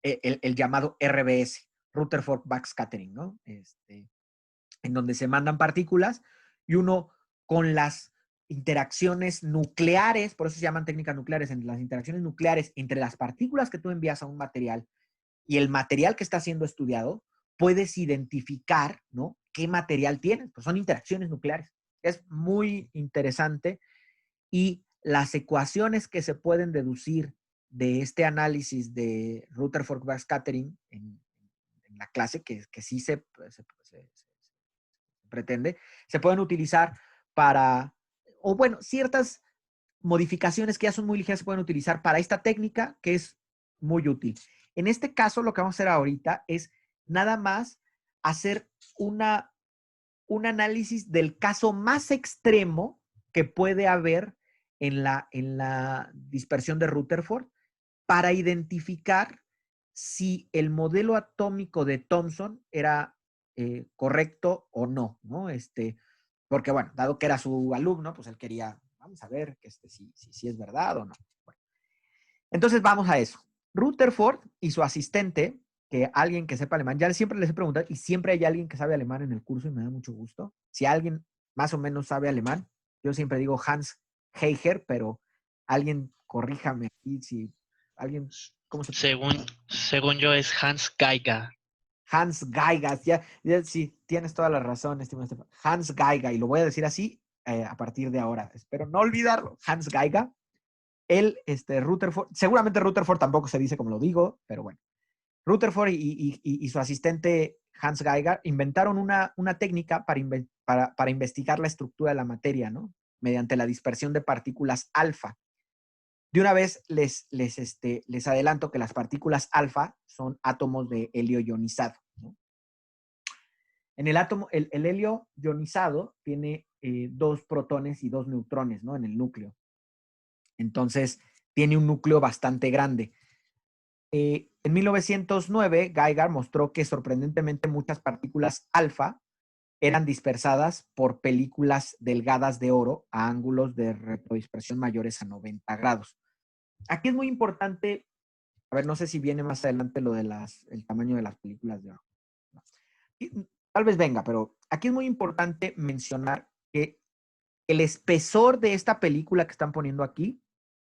el llamado RBS, Rutherford Backscattering, ¿no? En donde se mandan partículas y uno con las interacciones nucleares, por eso se llaman técnicas nucleares, en las interacciones nucleares entre las partículas que tú envías a un material y el material que está siendo estudiado, puedes identificar, ¿no?, qué material tienes. Pues son interacciones nucleares. Es muy interesante y las ecuaciones que se pueden deducir de este análisis de Rutherford Backscattering en la clase, que sí se pretende, se pueden utilizar para, o bueno, ciertas modificaciones que ya son muy ligeras se pueden utilizar para esta técnica que es muy útil. En este caso, lo que vamos a hacer ahorita es nada más hacer un análisis del caso más extremo que puede haber en la dispersión de Rutherford para identificar si el modelo atómico de Thomson era correcto o no, ¿no? Porque, bueno, dado que era su alumno, pues él quería, vamos a ver si es verdad o no. Bueno, entonces vamos a eso. Rutherford y su asistente, que alguien que sepa alemán, ya siempre les he preguntado, y siempre hay alguien que sabe alemán en el curso y me da mucho gusto. Si alguien más o menos sabe alemán, yo siempre digo Hans Geiger, pero alguien corríjame aquí si alguien, ¿cómo se Según yo es Hans Geiger. Hans Geiger, ya sí, tienes toda la razón, estimado Estefan. Hans Geiger, y lo voy a decir así a partir de ahora. Espero no olvidarlo. Hans Geiger. Él, Rutherford, seguramente Rutherford tampoco se dice como lo digo, pero bueno. Rutherford y su asistente Hans Geiger inventaron una técnica para investigar la estructura de la materia, ¿no? Mediante la dispersión de partículas alfa. De una vez les adelanto que las partículas alfa son átomos de helio ionizado, ¿no? En el átomo, el helio ionizado tiene 2 protones y 2 neutrones, ¿no? En el núcleo. Entonces, tiene un núcleo bastante grande. En 1909, Geiger mostró que sorprendentemente muchas partículas alfa eran dispersadas por películas delgadas de oro a ángulos de retrodispersión mayores a 90 grados. Aquí es muy importante, a ver, no sé si viene más adelante lo de el tamaño de las películas de oro. No. Tal vez venga, pero aquí es muy importante mencionar que el espesor de esta película que están poniendo aquí,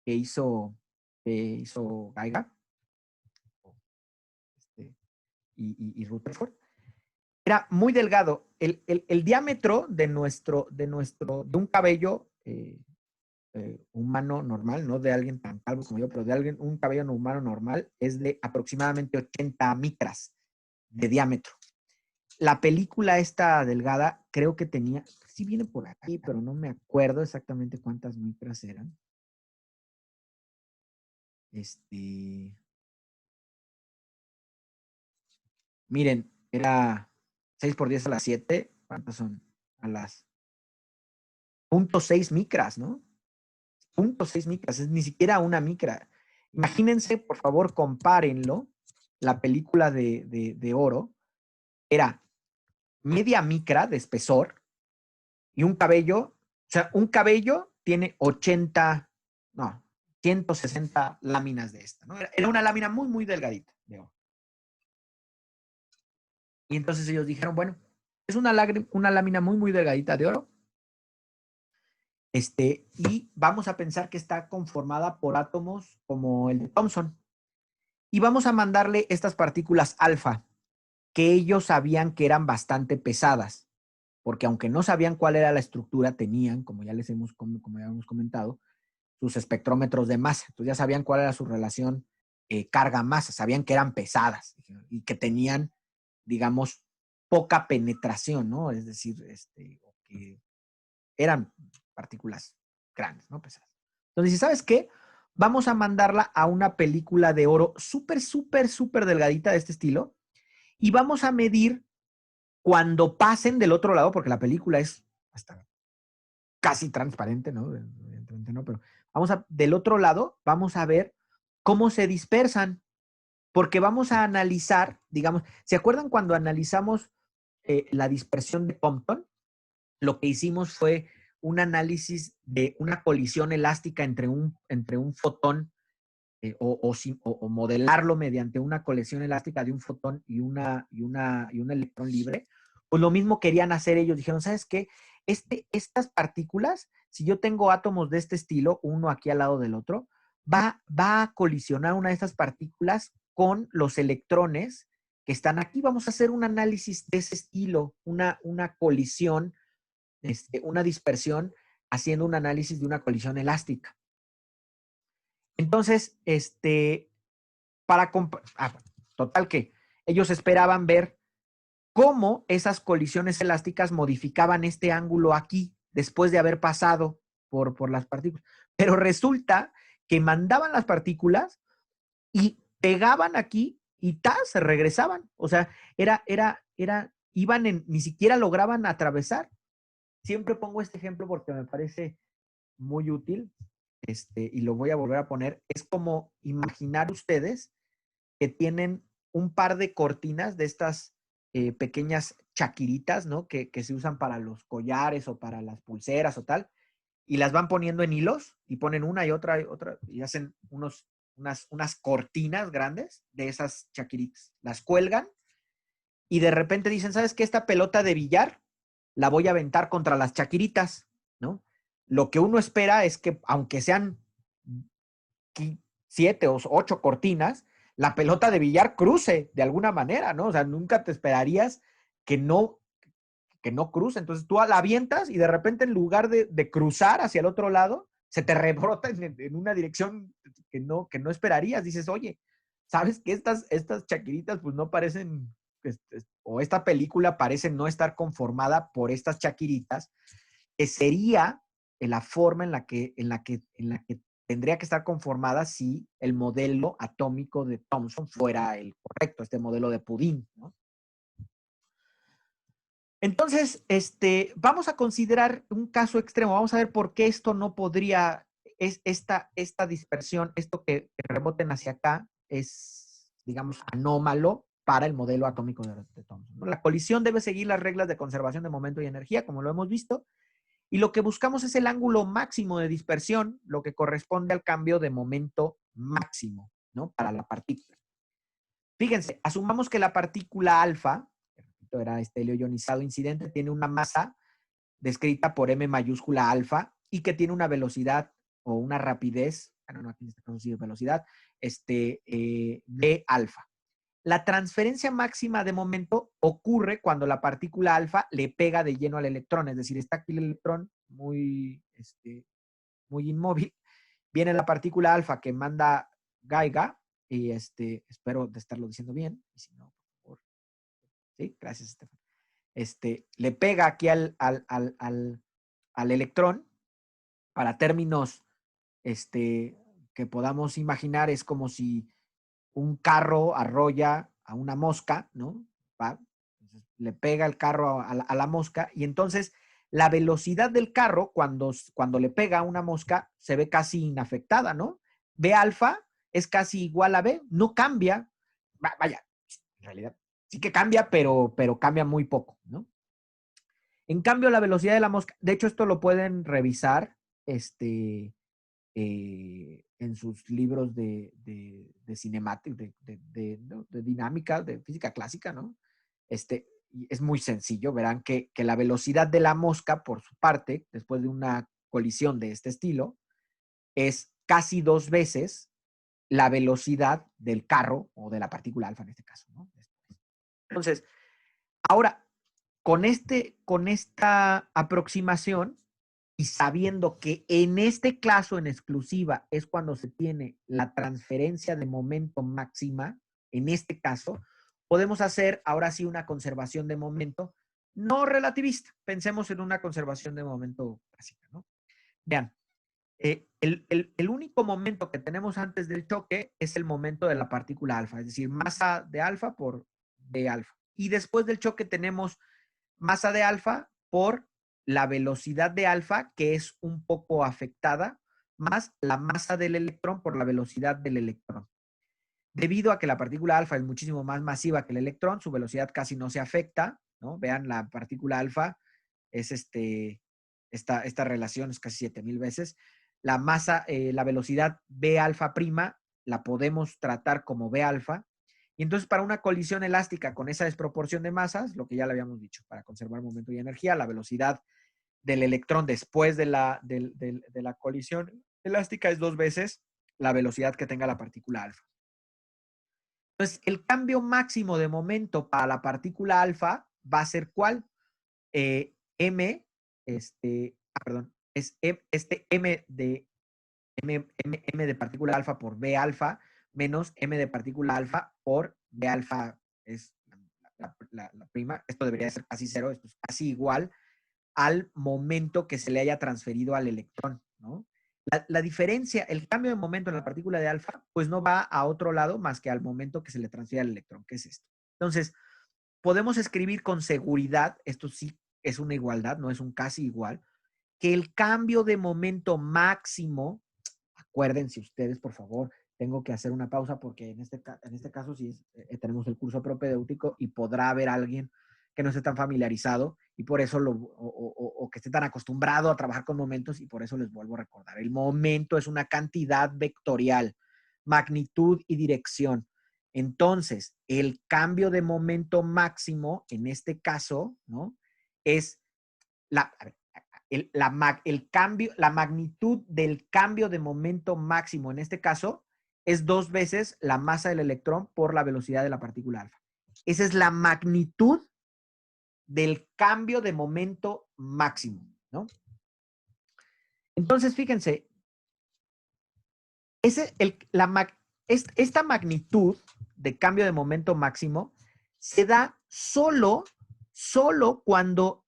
que hizo Geiger y Rutherford, era muy delgado. El diámetro de un cabello humano normal, no de alguien tan calvo como yo, pero de un cabello humano normal, es de aproximadamente 80 micras de diámetro. La película esta delgada creo que tenía, sí viene por aquí, pero no me acuerdo exactamente cuántas micras eran. Miren, era 6 por 10 a las 7. ¿Cuántas son? A las 0.6 micras, ¿no? 0.6 micras, es ni siquiera una micra. Imagínense, por favor, compárenlo. La película de oro era media micra de espesor y un cabello, o sea, un cabello tiene 160 láminas de esta, ¿no? Era una lámina muy, muy delgadita de oro. Y entonces ellos dijeron, bueno, es una lámina muy, muy delgadita de oro. Y vamos a pensar que está conformada por átomos como el de Thomson. Y vamos a mandarle estas partículas alfa, que ellos sabían que eran bastante pesadas, porque aunque no sabían cuál era la estructura, tenían, como ya hemos comentado, sus espectrómetros de masa. Entonces ya sabían cuál era su relación carga-masa, sabían que eran pesadas y que tenían, digamos, poca penetración, ¿no? Es decir, que eran partículas grandes, ¿no? Pesadas. Entonces, ¿sabes qué? Vamos a mandarla a una película de oro súper, súper, súper delgadita de este estilo y vamos a medir cuando pasen del otro lado, porque la película es hasta casi transparente, ¿no? Evidentemente no, pero del otro lado, vamos a ver cómo se dispersan, porque vamos a analizar, digamos, ¿se acuerdan cuando analizamos la dispersión de Compton? Lo que hicimos fue un análisis de una colisión elástica entre un fotón o modelarlo mediante una colisión elástica de un fotón y un electrón libre. Pues lo mismo querían hacer ellos. Dijeron, ¿sabes qué? Estas partículas, si yo tengo átomos de este estilo, uno aquí al lado del otro, va a colisionar una de estas partículas con los electrones que están aquí. Vamos a hacer un análisis de ese estilo, una colisión, una dispersión, haciendo un análisis de una colisión elástica. Entonces, total que ellos esperaban ver cómo esas colisiones elásticas modificaban este ángulo aquí después de haber pasado por las partículas. Pero resulta que mandaban las partículas y pegaban aquí y se regresaban. O sea, ni siquiera lograban atravesar. Siempre pongo este ejemplo porque me parece muy útil, y lo voy a volver a poner. Es como imaginar ustedes que tienen un par de cortinas de estas pequeñas chaquiritas, ¿no? Que se usan para los collares o para las pulseras o tal, y las van poniendo en hilos y ponen una y otra y hacen unas cortinas grandes de esas chaquiritas. Las cuelgan y de repente dicen, ¿sabes qué? Esta pelota de billar la voy a aventar contra las chaquiritas, ¿no? Lo que uno espera es que, aunque sean 7 o 8 cortinas, la pelota de billar cruce de alguna manera, ¿no? O sea, nunca te esperarías que no cruce. Entonces tú la avientas y de repente en lugar de cruzar hacia el otro lado, se te rebrota en una dirección que no esperarías. Dices, oye, ¿sabes que estas chaquiritas pues no parecen, o esta película parece no estar conformada por estas chaquiritas, que sería la forma en la que tendría que estar conformada si el modelo atómico de Thomson fuera el correcto, este modelo de pudín, ¿no? Entonces, vamos a considerar un caso extremo. Vamos a ver por qué esto no podría, esta dispersión, esto que reboten hacia acá es, digamos, anómalo para el modelo atómico de Thomson, ¿no? La colisión debe seguir las reglas de conservación de momento y energía, como lo hemos visto, y lo que buscamos es el ángulo máximo de dispersión, lo que corresponde al cambio de momento máximo, ¿no? Para la partícula. Fíjense, asumamos que la partícula alfa, era este helio ionizado incidente, tiene una masa descrita por m mayúscula alfa y que tiene una velocidad o una rapidez, bueno, no aquí está traducido velocidad, de alfa. La transferencia máxima de momento ocurre cuando la partícula alfa le pega de lleno al electrón, es decir, está aquí el electrón muy inmóvil, viene la partícula alfa que manda Geiger, y espero de estarlo diciendo bien, y si no, por favor. Sí, gracias, Estefan. Le pega aquí al electrón. Para términos que podamos imaginar, es como si un carro arrolla a una mosca, ¿no? Entonces, le pega el carro a la mosca y entonces la velocidad del carro cuando le pega a una mosca se ve casi inafectada, ¿no? B alfa es casi igual a B, no cambia. Vaya, en realidad sí que cambia, pero cambia muy poco, ¿no? En cambio, la velocidad de la mosca, de hecho, esto lo pueden revisar en sus libros de cinemática, de dinámica, de física clásica, ¿no? Es muy sencillo, verán que la velocidad de la mosca, por su parte, después de una colisión de este estilo, es casi 2 veces la velocidad del carro o de la partícula alfa en este caso, ¿no? Entonces, ahora, con esta aproximación y sabiendo que en este caso en exclusiva es cuando se tiene la transferencia de momento máxima, en este caso, podemos hacer ahora sí una conservación de momento no relativista. Pensemos en una conservación de momento clásica, ¿no? Vean, el único momento que tenemos antes del choque es el momento de la partícula alfa, es decir, masa de alfa por B alfa. Y después del choque tenemos masa de alfa por la velocidad de alfa, que es un poco afectada, más la masa del electrón por la velocidad del electrón. Debido a que la partícula alfa es muchísimo más masiva que el electrón, su velocidad casi no se afecta, ¿no? Vean, la partícula alfa es esta relación es casi 7000 veces. La masa, la velocidad B alfa prima, la podemos tratar como B alfa. Y entonces, para una colisión elástica con esa desproporción de masas, lo que ya le habíamos dicho, para conservar momento y energía, la velocidad del electrón después de la colisión elástica es 2 veces la velocidad que tenga la partícula alfa. Entonces, el cambio máximo de momento para la partícula alfa va a ser ¿cuál? M, es M de partícula alfa por B alfa menos M de partícula alfa por B alfa es la prima. Esto debería ser casi cero, esto es casi igual al momento que se le haya transferido al electrón, ¿no? La diferencia, el cambio de momento en la partícula de alfa, pues no va a otro lado más que al momento que se le transfiere al electrón, que es esto. Entonces, podemos escribir con seguridad, esto sí es una igualdad, no es un casi igual, que el cambio de momento máximo, acuérdense ustedes, por favor, tengo que hacer una pausa porque en este caso sí tenemos el curso propedéutico y podrá haber alguien que no esté tan familiarizado y por eso o que esté tan acostumbrado a trabajar con momentos y por eso les vuelvo a recordar. El momento es una cantidad vectorial, magnitud y dirección. Entonces, el cambio de momento máximo, en este caso, ¿no? Es la magnitud del cambio de momento máximo, en este caso, es 2 veces la masa del electrón por la velocidad de la partícula alfa. Esa es la magnitud del cambio de momento máximo, ¿no? Entonces, fíjense, esta magnitud de cambio de momento máximo se da solo cuando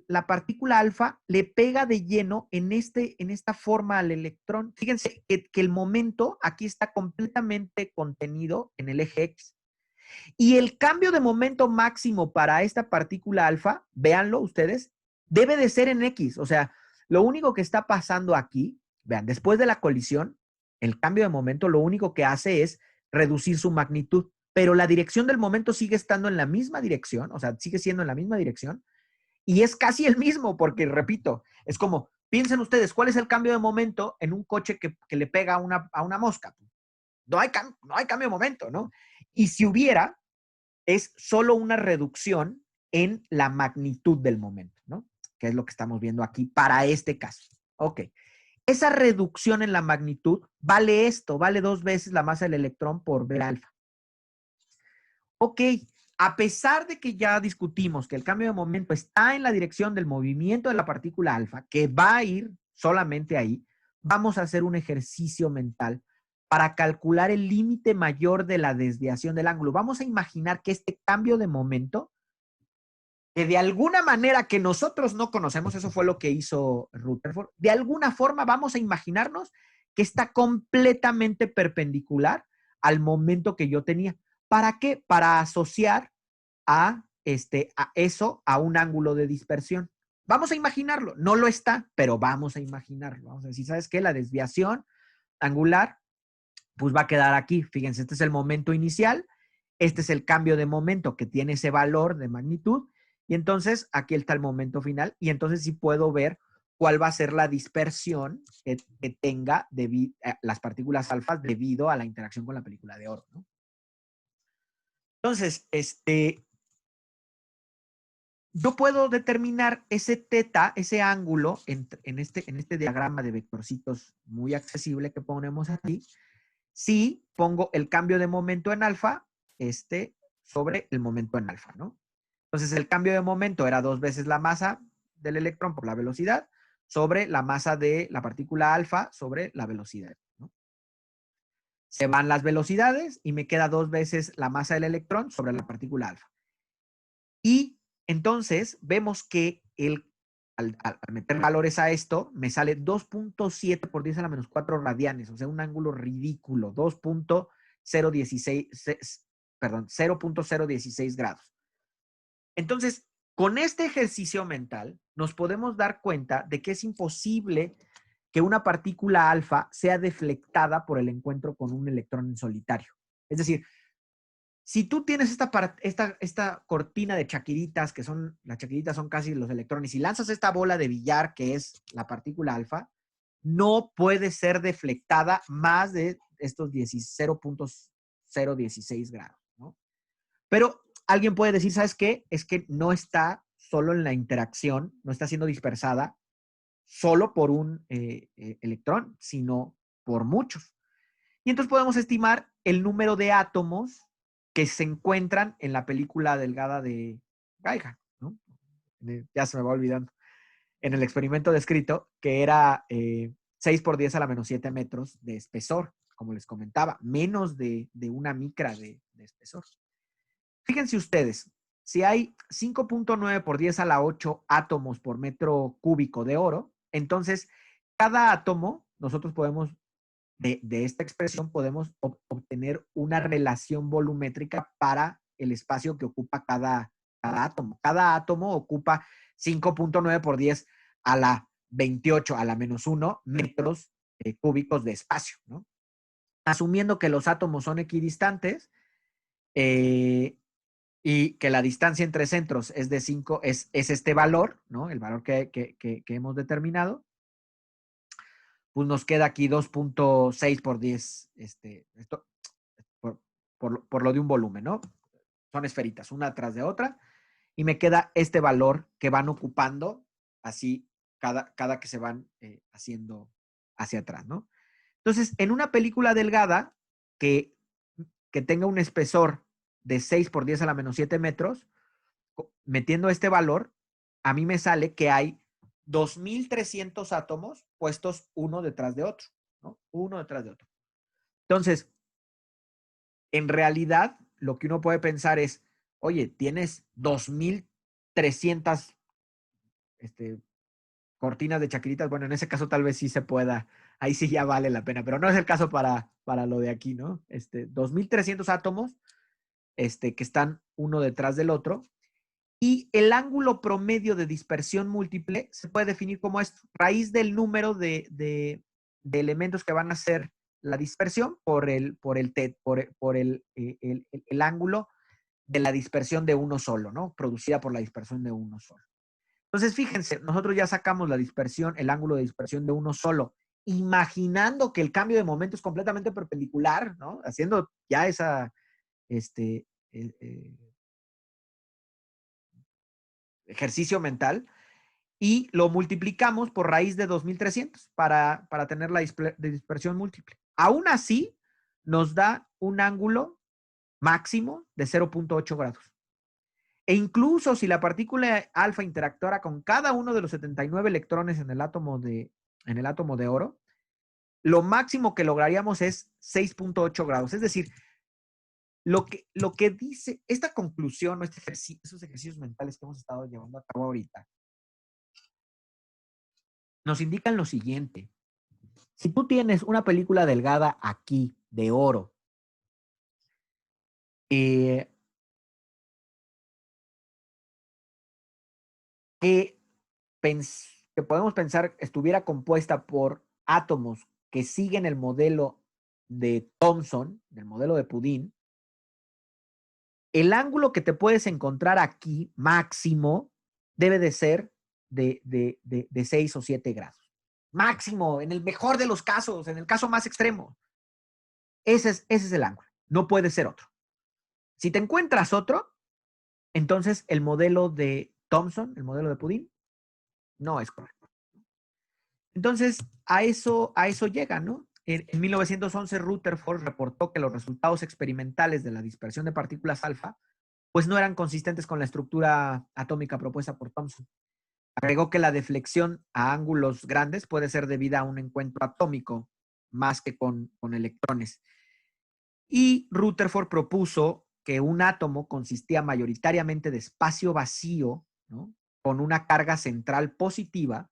la partícula alfa le pega de lleno en esta forma al electrón. Fíjense que el momento aquí está completamente contenido en el eje X. Y el cambio de momento máximo para esta partícula alfa, véanlo ustedes, debe de ser en X. O sea, lo único que está pasando aquí, vean, después de la colisión, el cambio de momento lo único que hace es reducir su magnitud, pero la dirección del momento sigue estando en la misma dirección, o sea, sigue siendo en la misma dirección, y es casi el mismo, porque, repito, es como, piensen ustedes, ¿cuál es el cambio de momento en un coche que le pega a una mosca? No hay cambio de momento, ¿no? Y si hubiera, es solo una reducción en la magnitud del momento, ¿no? Que es lo que estamos viendo aquí para este caso. Ok. Esa reducción en la magnitud vale esto, vale 2 veces la masa del electrón por B alfa. Ok, a pesar de que ya discutimos que el cambio de momento está en la dirección del movimiento de la partícula alfa, que va a ir solamente ahí, vamos a hacer un ejercicio mental para calcular el límite mayor de la desviación del ángulo. Vamos a imaginar que este cambio de momento, que de alguna manera que nosotros no conocemos, eso fue lo que hizo Rutherford, de alguna forma vamos a imaginarnos que está completamente perpendicular al momento que yo tenía. ¿Para qué? Para asociar a eso a un ángulo de dispersión. Vamos a imaginarlo. No lo está, pero vamos a imaginarlo. Vamos a decir, ¿sabes qué? La desviación angular pues va a quedar aquí. Fíjense, este es el momento inicial, este es el cambio de momento que tiene ese valor de magnitud, y entonces aquí está el momento final, y entonces sí puedo ver cuál va a ser la dispersión que tenga las partículas alfas debido a la interacción con la película de oro, ¿no? Entonces, yo puedo determinar ese teta, ese ángulo, en este diagrama de vectorcitos muy accesible que ponemos aquí, si pongo el cambio de momento en alfa, sobre el momento en alfa, ¿no? Entonces, el cambio de momento era 2 veces la masa del electrón por la velocidad sobre la masa de la partícula alfa sobre la velocidad, ¿no? Se van las velocidades y me queda 2 veces la masa del electrón sobre la partícula alfa. Y entonces vemos que al meter valores a esto, me sale 2.7 por 10 a la menos 4 radianes, o sea, un ángulo ridículo, 0.016 grados. Entonces, con este ejercicio mental, nos podemos dar cuenta de que es imposible que una partícula alfa sea deflectada por el encuentro con un electrón en solitario. Es decir, si tú tienes esta cortina de chaquiritas, las chaquiritas son casi los electrones, y lanzas esta bola de billar, que es la partícula alfa, no puede ser deflectada más de estos 0.016 grados, ¿no? Pero alguien puede decir, ¿sabes qué? Es que no está solo en la interacción, no está siendo dispersada solo por un electrón, sino por muchos. Y entonces podemos estimar el número de átomos que se encuentran en la película delgada de Geiger, ¿no? Ya se me va olvidando. En el experimento descrito, que era 6 por 10 a la menos 7 metros de espesor, como les comentaba, menos de una micra de espesor. Fíjense ustedes, si hay 5.9 por 10 a la 8 átomos por metro cúbico de oro, entonces cada átomo, nosotros podemos de esta expresión podemos obtener una relación volumétrica para el espacio que ocupa cada átomo. Cada átomo ocupa 5.9 por 10 a la 28 a la menos 1 metros cúbicos de espacio, ¿no? asumiendo que los átomos son equidistantes y que la distancia entre centros es de 5, es este valor, ¿no? El valor que hemos determinado, pues nos queda aquí 2.6 por 10, esto, por lo de un volumen, ¿no? Son esferitas, una tras de otra, y me queda este valor que van ocupando así cada que se van haciendo hacia atrás, ¿no? Entonces, en una película delgada que tenga un espesor de 6 por 10 a la menos 7 metros, metiendo este valor, a mí me sale que hay 2.300 átomos puestos uno detrás de otro, ¿no? Uno detrás de otro. Entonces, en realidad, lo que uno puede pensar es, oye, tienes 2.300 cortinas de chaquiritas. Bueno, en ese caso tal vez sí se pueda, ahí sí ya vale la pena, pero no es el caso para lo de aquí, ¿no? 2.300 átomos que están uno detrás del otro. Y el ángulo promedio de dispersión múltiple se puede definir como esto, raíz del número de elementos que van a hacer la dispersión por el ángulo de la dispersión de uno solo, ¿no? Producida por la dispersión de uno solo. Entonces, fíjense, nosotros ya sacamos la dispersión, el ángulo de dispersión de uno solo, imaginando que el cambio de momento es completamente perpendicular, ¿no? Haciendo ya esa, ejercicio mental, y lo multiplicamos por raíz de 2.300 para tener la dispersión múltiple. Aún así, nos da un ángulo máximo de 0.8 grados. E incluso si la partícula alfa interactuara con cada uno de los 79 electrones en el átomo de oro, lo máximo que lograríamos es 6.8 grados. Es decir, lo que dice esta conclusión, o esos ejercicios mentales que hemos estado llevando a cabo ahorita, nos indican lo siguiente. Si tú tienes una película delgada aquí, de oro, que podemos pensar estuviera compuesta por átomos que siguen el modelo de Thomson, del modelo de Pudin, el ángulo que te puedes encontrar aquí máximo debe de ser de 6 o 7 grados. Máximo, en el mejor de los casos, en el caso más extremo. Ese es el ángulo. No puede ser otro. Si te encuentras otro, entonces el modelo de Thomson, el modelo de Pudin, no es correcto. Entonces, a eso llega, ¿no? En 1911, Rutherford reportó que los resultados experimentales de la dispersión de partículas alfa pues no eran consistentes con la estructura atómica propuesta por Thomson. Agregó que la deflexión a ángulos grandes puede ser debida a un encuentro atómico más que con electrones. Y Rutherford propuso que un átomo consistía mayoritariamente de espacio vacío, ¿no? Con una carga central positiva,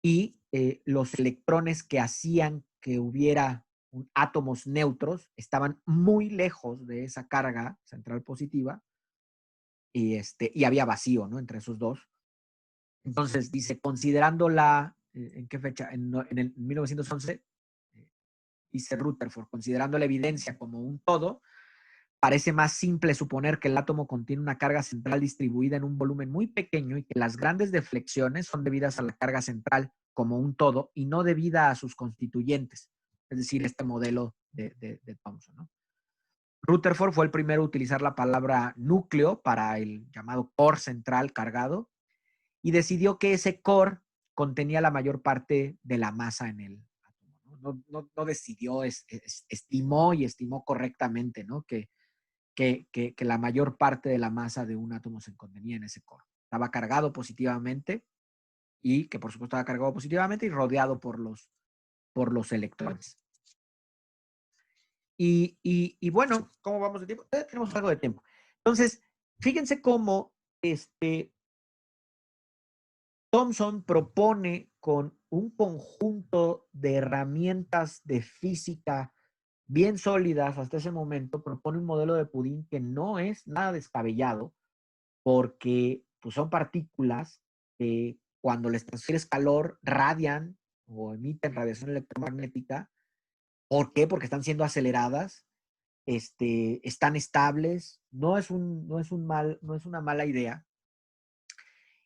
y los electrones que hacían que hubiera átomos neutros estaban muy lejos de esa carga central positiva, y había vacío, ¿no? Entre esos dos. Entonces, dice, considerando ¿en qué fecha? En el 1911, dice Rutherford, considerando la evidencia como un todo, parece más simple suponer que el átomo contiene una carga central distribuida en un volumen muy pequeño y que las grandes deflexiones son debidas a la carga central como un todo y no debida a sus constituyentes, es decir, este modelo de Thomson, ¿no? Rutherford fue el primero a utilizar la palabra núcleo para el llamado core central cargado y decidió que ese core contenía la mayor parte de la masa en el átomo, ¿no? No decidió, estimó y estimó correctamente, ¿no? Que la mayor parte de la masa de un átomo se contenía en ese core. Estaba cargado positivamente y que por supuesto estaba cargado positivamente y rodeado por los electrones. Y bueno, ¿cómo vamos de tiempo? Tenemos algo de tiempo. Entonces, fíjense cómo Thomson propone con un conjunto de herramientas de física bien sólidas hasta ese momento, propone un modelo de Pudin que no es nada descabellado, porque pues, son partículas que cuando les transfieres calor radian o emiten radiación electromagnética ¿Por qué? Porque están siendo aceleradas, están estables, no es una mala idea.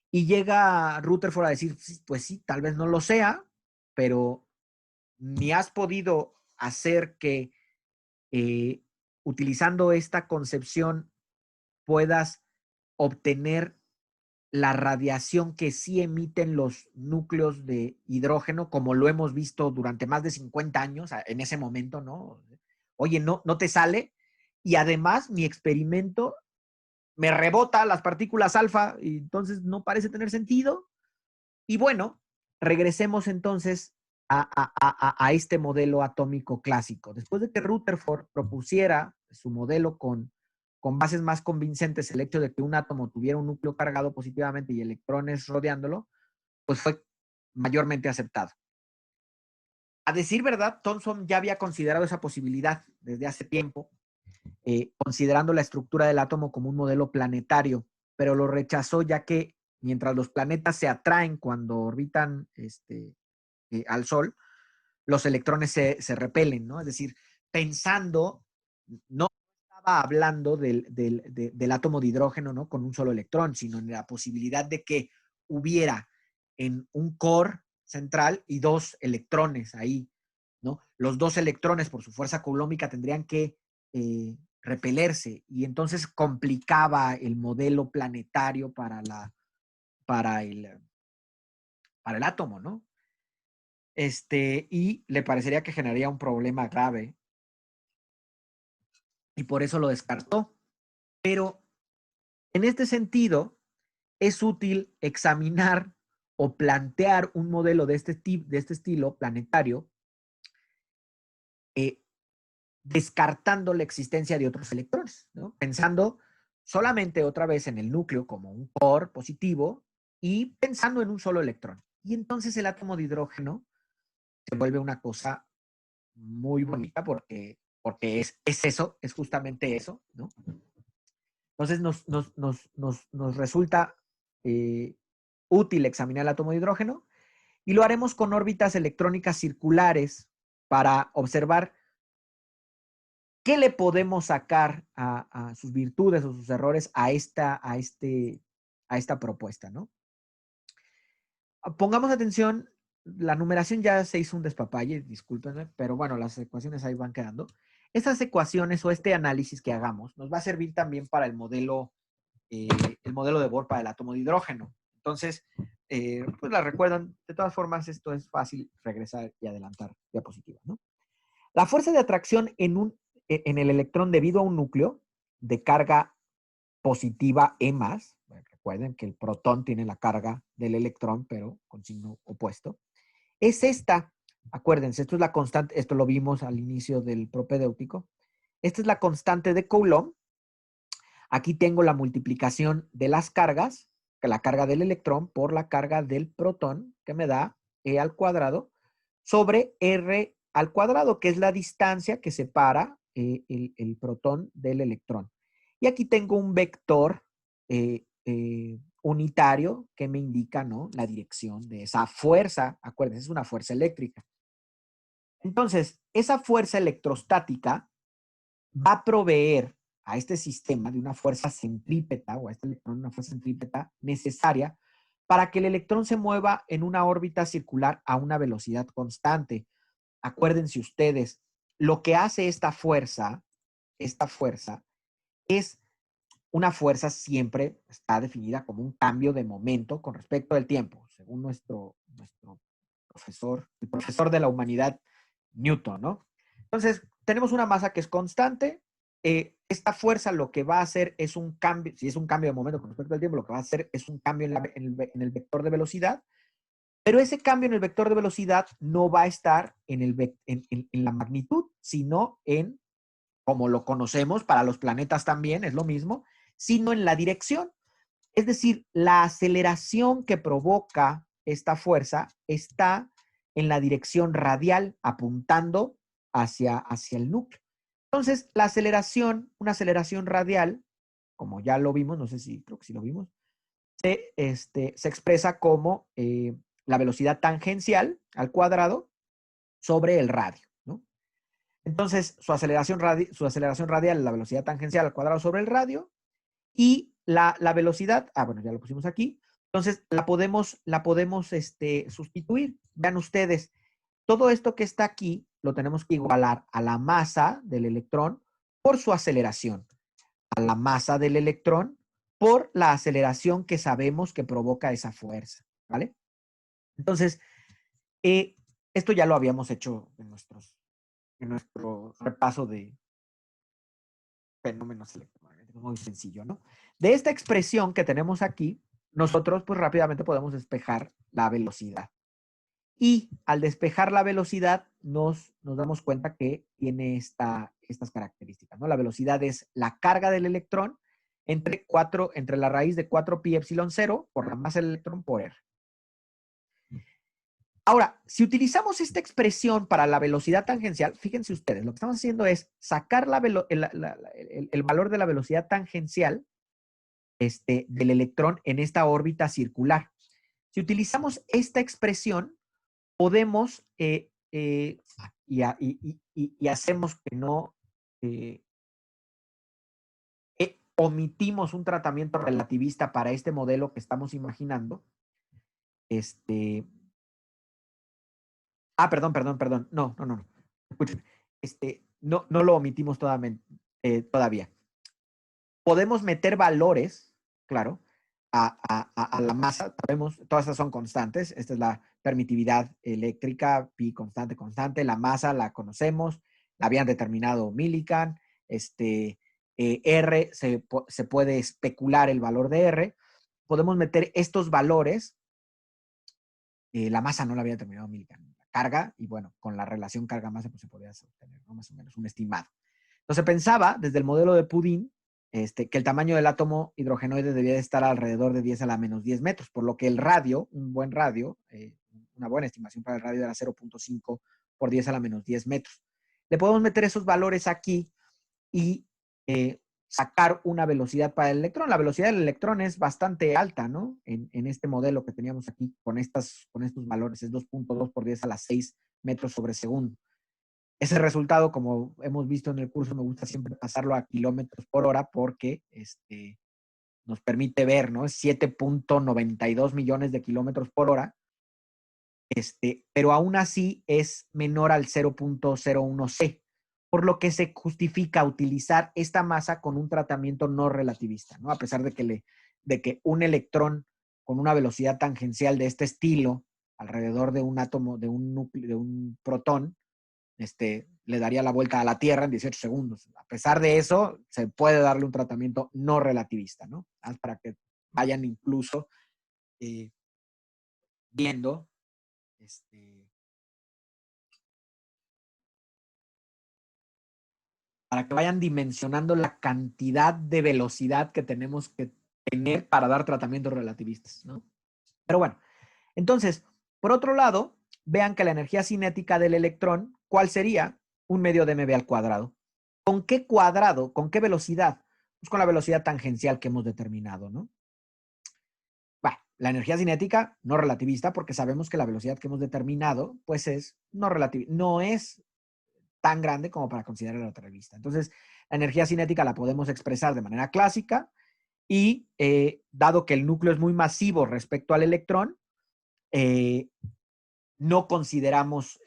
Y llega Rutherford a decir, pues sí, tal vez no lo sea, pero ni has podido hacer que utilizando esta concepción puedas obtener la radiación que sí emiten los núcleos de hidrógeno, como lo hemos visto durante más de 50 años, en ese momento, ¿no? Oye, no te sale. Y además, mi experimento me rebota las partículas alfa y entonces no parece tener sentido. Y bueno, regresemos entonces a este modelo atómico clásico. Después de que Rutherford propusiera su modelo con bases más convincentes, el hecho de que un átomo tuviera un núcleo cargado positivamente y electrones rodeándolo, pues fue mayormente aceptado. A decir verdad, Thomson ya había considerado esa posibilidad desde hace tiempo, considerando la estructura del átomo como un modelo planetario, pero lo rechazó ya que mientras los planetas se atraen cuando orbitan al Sol, los electrones se repelen, ¿no? Es decir, pensando, no estaba hablando del átomo de hidrógeno, ¿no? Con un solo electrón, sino en la posibilidad de que hubiera en un core central y dos electrones ahí, ¿no? Los dos electrones, por su fuerza coulombica, tendrían que repelerse y entonces complicaba el modelo planetario para el átomo, ¿no? Y le parecería que generaría un problema grave y por eso lo descartó. Pero en este sentido, es útil examinar o plantear un modelo de este estilo planetario, descartando la existencia de otros electrones, ¿no? Pensando solamente otra vez en el núcleo como un core positivo y pensando en un solo electrón. Y entonces el átomo de hidrógeno se vuelve una cosa muy bonita porque es eso, es justamente eso, ¿no? Entonces nos resulta útil examinar el átomo de hidrógeno y lo haremos con órbitas electrónicas circulares para observar qué le podemos sacar a sus virtudes o sus errores a esta propuesta, ¿no? Pongamos atención, la numeración ya se hizo un despapalle, discúlpenme, pero bueno, las ecuaciones ahí van quedando. Estas ecuaciones o este análisis que hagamos nos va a servir también para el modelo de Bohr para el átomo de hidrógeno. Entonces, pues la recuerdan. De todas formas, esto es fácil regresar y adelantar diapositivas, ¿no? La fuerza de atracción en el electrón debido a un núcleo de carga positiva E+, recuerden que el protón tiene la carga del electrón, pero con signo opuesto, es esta. Acuérdense, esto es la constante, esto lo vimos al inicio del propedéutico. Esta es la constante de Coulomb. Aquí tengo la multiplicación de las cargas, que la carga del electrón por la carga del protón, que me da E al cuadrado, sobre R al cuadrado, que es la distancia que separa el protón del electrón. Y aquí tengo un vector unitario que me indica, ¿no?, la dirección de esa fuerza. Acuérdense, es una fuerza eléctrica. Entonces, esa fuerza electrostática va a proveer a este sistema de una fuerza centrípeta, o a este electrón una fuerza centrípeta necesaria para que el electrón se mueva en una órbita circular a una velocidad constante. Acuérdense ustedes, lo que hace esta fuerza es una fuerza siempre está definida como un cambio de momento con respecto al tiempo, según nuestro profesor, el profesor de la humanidad, Newton, ¿no? Entonces, tenemos una masa que es constante. Esta fuerza lo que va a hacer es un cambio, si es un cambio de momento con respecto al tiempo, lo que va a hacer es un cambio en el vector de velocidad, pero ese cambio en el vector de velocidad no va a estar en la magnitud, sino en, como lo conocemos, para los planetas también es lo mismo, sino en la dirección. Es decir, la aceleración que provoca esta fuerza está en la dirección radial, apuntando hacia el núcleo. Entonces, la aceleración, una aceleración radial, como ya lo vimos, no sé si, creo que sí lo vimos, se expresa como la velocidad tangencial al cuadrado sobre el radio, ¿no? Entonces, su aceleración radial es la velocidad tangencial al cuadrado sobre el radio. Y la velocidad, bueno, ya lo pusimos aquí. Entonces, la podemos sustituir. Vean ustedes, todo esto que está aquí lo tenemos que igualar a la masa del electrón por su aceleración, a la masa del electrón por la aceleración que sabemos que provoca esa fuerza, ¿vale? Entonces, esto ya lo habíamos hecho en nuestro repaso de fenómenos electromagnéticos, muy sencillo, ¿no? De esta expresión que tenemos aquí, nosotros pues rápidamente podemos despejar la velocidad. Y al despejar la velocidad, nos damos cuenta que tiene estas características, ¿no? La velocidad es la carga del electrón entre la raíz de 4 pi epsilon 0 por la masa del electrón por R. Ahora, si utilizamos esta expresión para la velocidad tangencial, fíjense ustedes, lo que estamos haciendo es sacar el valor de la velocidad tangencial del electrón en esta órbita circular. Si utilizamos esta expresión, podemos, y hacemos que no, omitimos un tratamiento relativista para este modelo que estamos imaginando. Perdón. No. Escuchen. No lo omitimos todavía. Podemos meter valores, claro, a la masa. Sabemos, todas estas son constantes. Esta es la permitividad eléctrica, pi constante. La masa la conocemos, la habían determinado Millikan. R, se puede especular el valor de R. Podemos meter estos valores. La masa no la había determinado Millikan. La carga, y bueno, con la relación carga-masa pues se podía obtener, ¿no? Más o menos un estimado. Entonces pensaba, desde el modelo de Pudin, que el tamaño del átomo hidrogenoide debía de estar alrededor de 10 a la menos 10 metros, por lo que el radio, un buen radio, una buena estimación para el radio era 0.5 por 10 a la menos 10 metros. Le podemos meter esos valores aquí y sacar una velocidad para el electrón. La velocidad del electrón es bastante alta, ¿no? En este modelo que teníamos aquí con estos valores, es 2.2 por 10 a la 6 metros sobre segundo. Ese resultado, como hemos visto en el curso, me gusta siempre pasarlo a kilómetros por hora porque nos permite ver, ¿no? 7.92 millones de kilómetros por hora, pero aún así es menor al 0.01C, por lo que se justifica utilizar esta masa con un tratamiento no relativista, ¿no? A pesar de que un electrón con una velocidad tangencial de este estilo, alrededor de un átomo, de un núcleo, de un protón, le daría la vuelta a la Tierra en 18 segundos. A pesar de eso, se puede darle un tratamiento no relativista, ¿no? Para que vayan incluso viendo para que vayan dimensionando la cantidad de velocidad que tenemos que tener para dar tratamientos relativistas, ¿no? Pero bueno, entonces, por otro lado, vean que la energía cinética del electrón, ¿cuál sería? Un medio de mv al cuadrado. ¿Con qué cuadrado? ¿Con qué velocidad? Pues con la velocidad tangencial que hemos determinado, ¿no? Bueno, la energía cinética no relativista, porque sabemos que la velocidad que hemos determinado, pues es no relativista, no es tan grande como para considerar la relativista. Entonces, la energía cinética la podemos expresar de manera clásica y dado que el núcleo es muy masivo respecto al electrón, no consideramos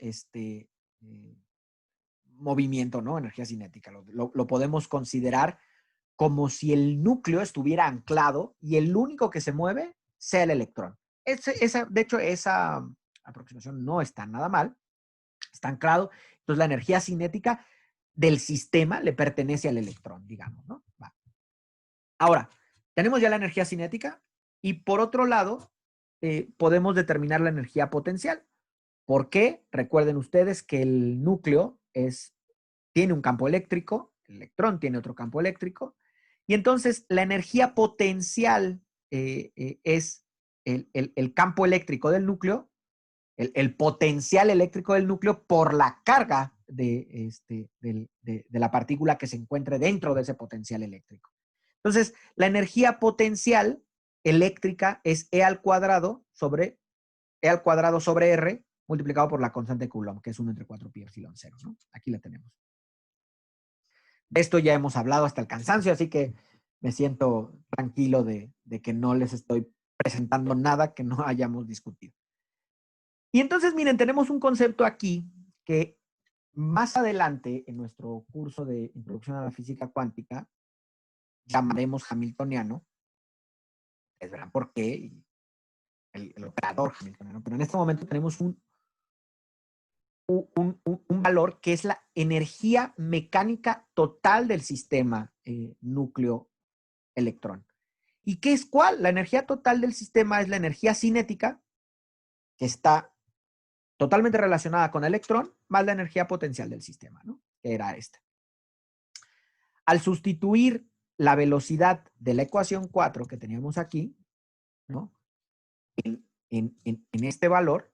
movimiento, ¿no? Energía cinética. Lo podemos considerar como si el núcleo estuviera anclado y el único que se mueve sea el electrón. De hecho, esa aproximación no está nada mal. Está anclado. Entonces, la energía cinética del sistema le pertenece al electrón, digamos, ¿no? Va. Ahora, tenemos ya la energía cinética y por otro lado, podemos determinar la energía potencial. ¿Por qué? Recuerden ustedes que el núcleo tiene un campo eléctrico, el electrón tiene otro campo eléctrico, y entonces la energía potencial es el campo eléctrico del núcleo, el potencial eléctrico del núcleo por la carga de la partícula que se encuentre dentro de ese potencial eléctrico. Entonces, la energía potencial eléctrica es E al cuadrado sobre R multiplicado por la constante Coulomb, que es 1 entre 4 pi epsilon 0, ¿no? Aquí la tenemos. De esto ya hemos hablado hasta el cansancio, así que me siento tranquilo de que no les estoy presentando nada que no hayamos discutido. Y entonces, miren, tenemos un concepto aquí que más adelante en nuestro curso de Introducción a la Física Cuántica llamaremos hamiltoniano. Ustedes verán por qué, el operador hamiltoniano. Pero en este momento tenemos un valor que es la energía mecánica total del sistema núcleo-electrón. ¿Y qué es cuál? La energía total del sistema es la energía cinética, que está totalmente relacionada con el electrón, más la energía potencial del sistema, ¿no? Que era esta. Al sustituir la velocidad de la ecuación 4 que teníamos aquí, ¿no? En este valor,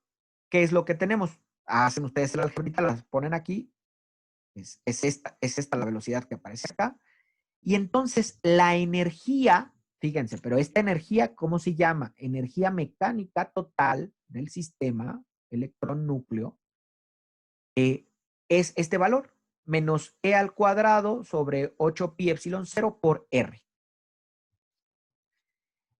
¿qué es lo que tenemos? Hacen ustedes la algebrita, las ponen aquí, es esta la velocidad que aparece acá, y entonces la energía, fíjense, pero esta energía, ¿cómo se llama? Energía mecánica total del sistema electrón-núcleo, es este valor, menos E al cuadrado sobre 8pi epsilon 0 por R.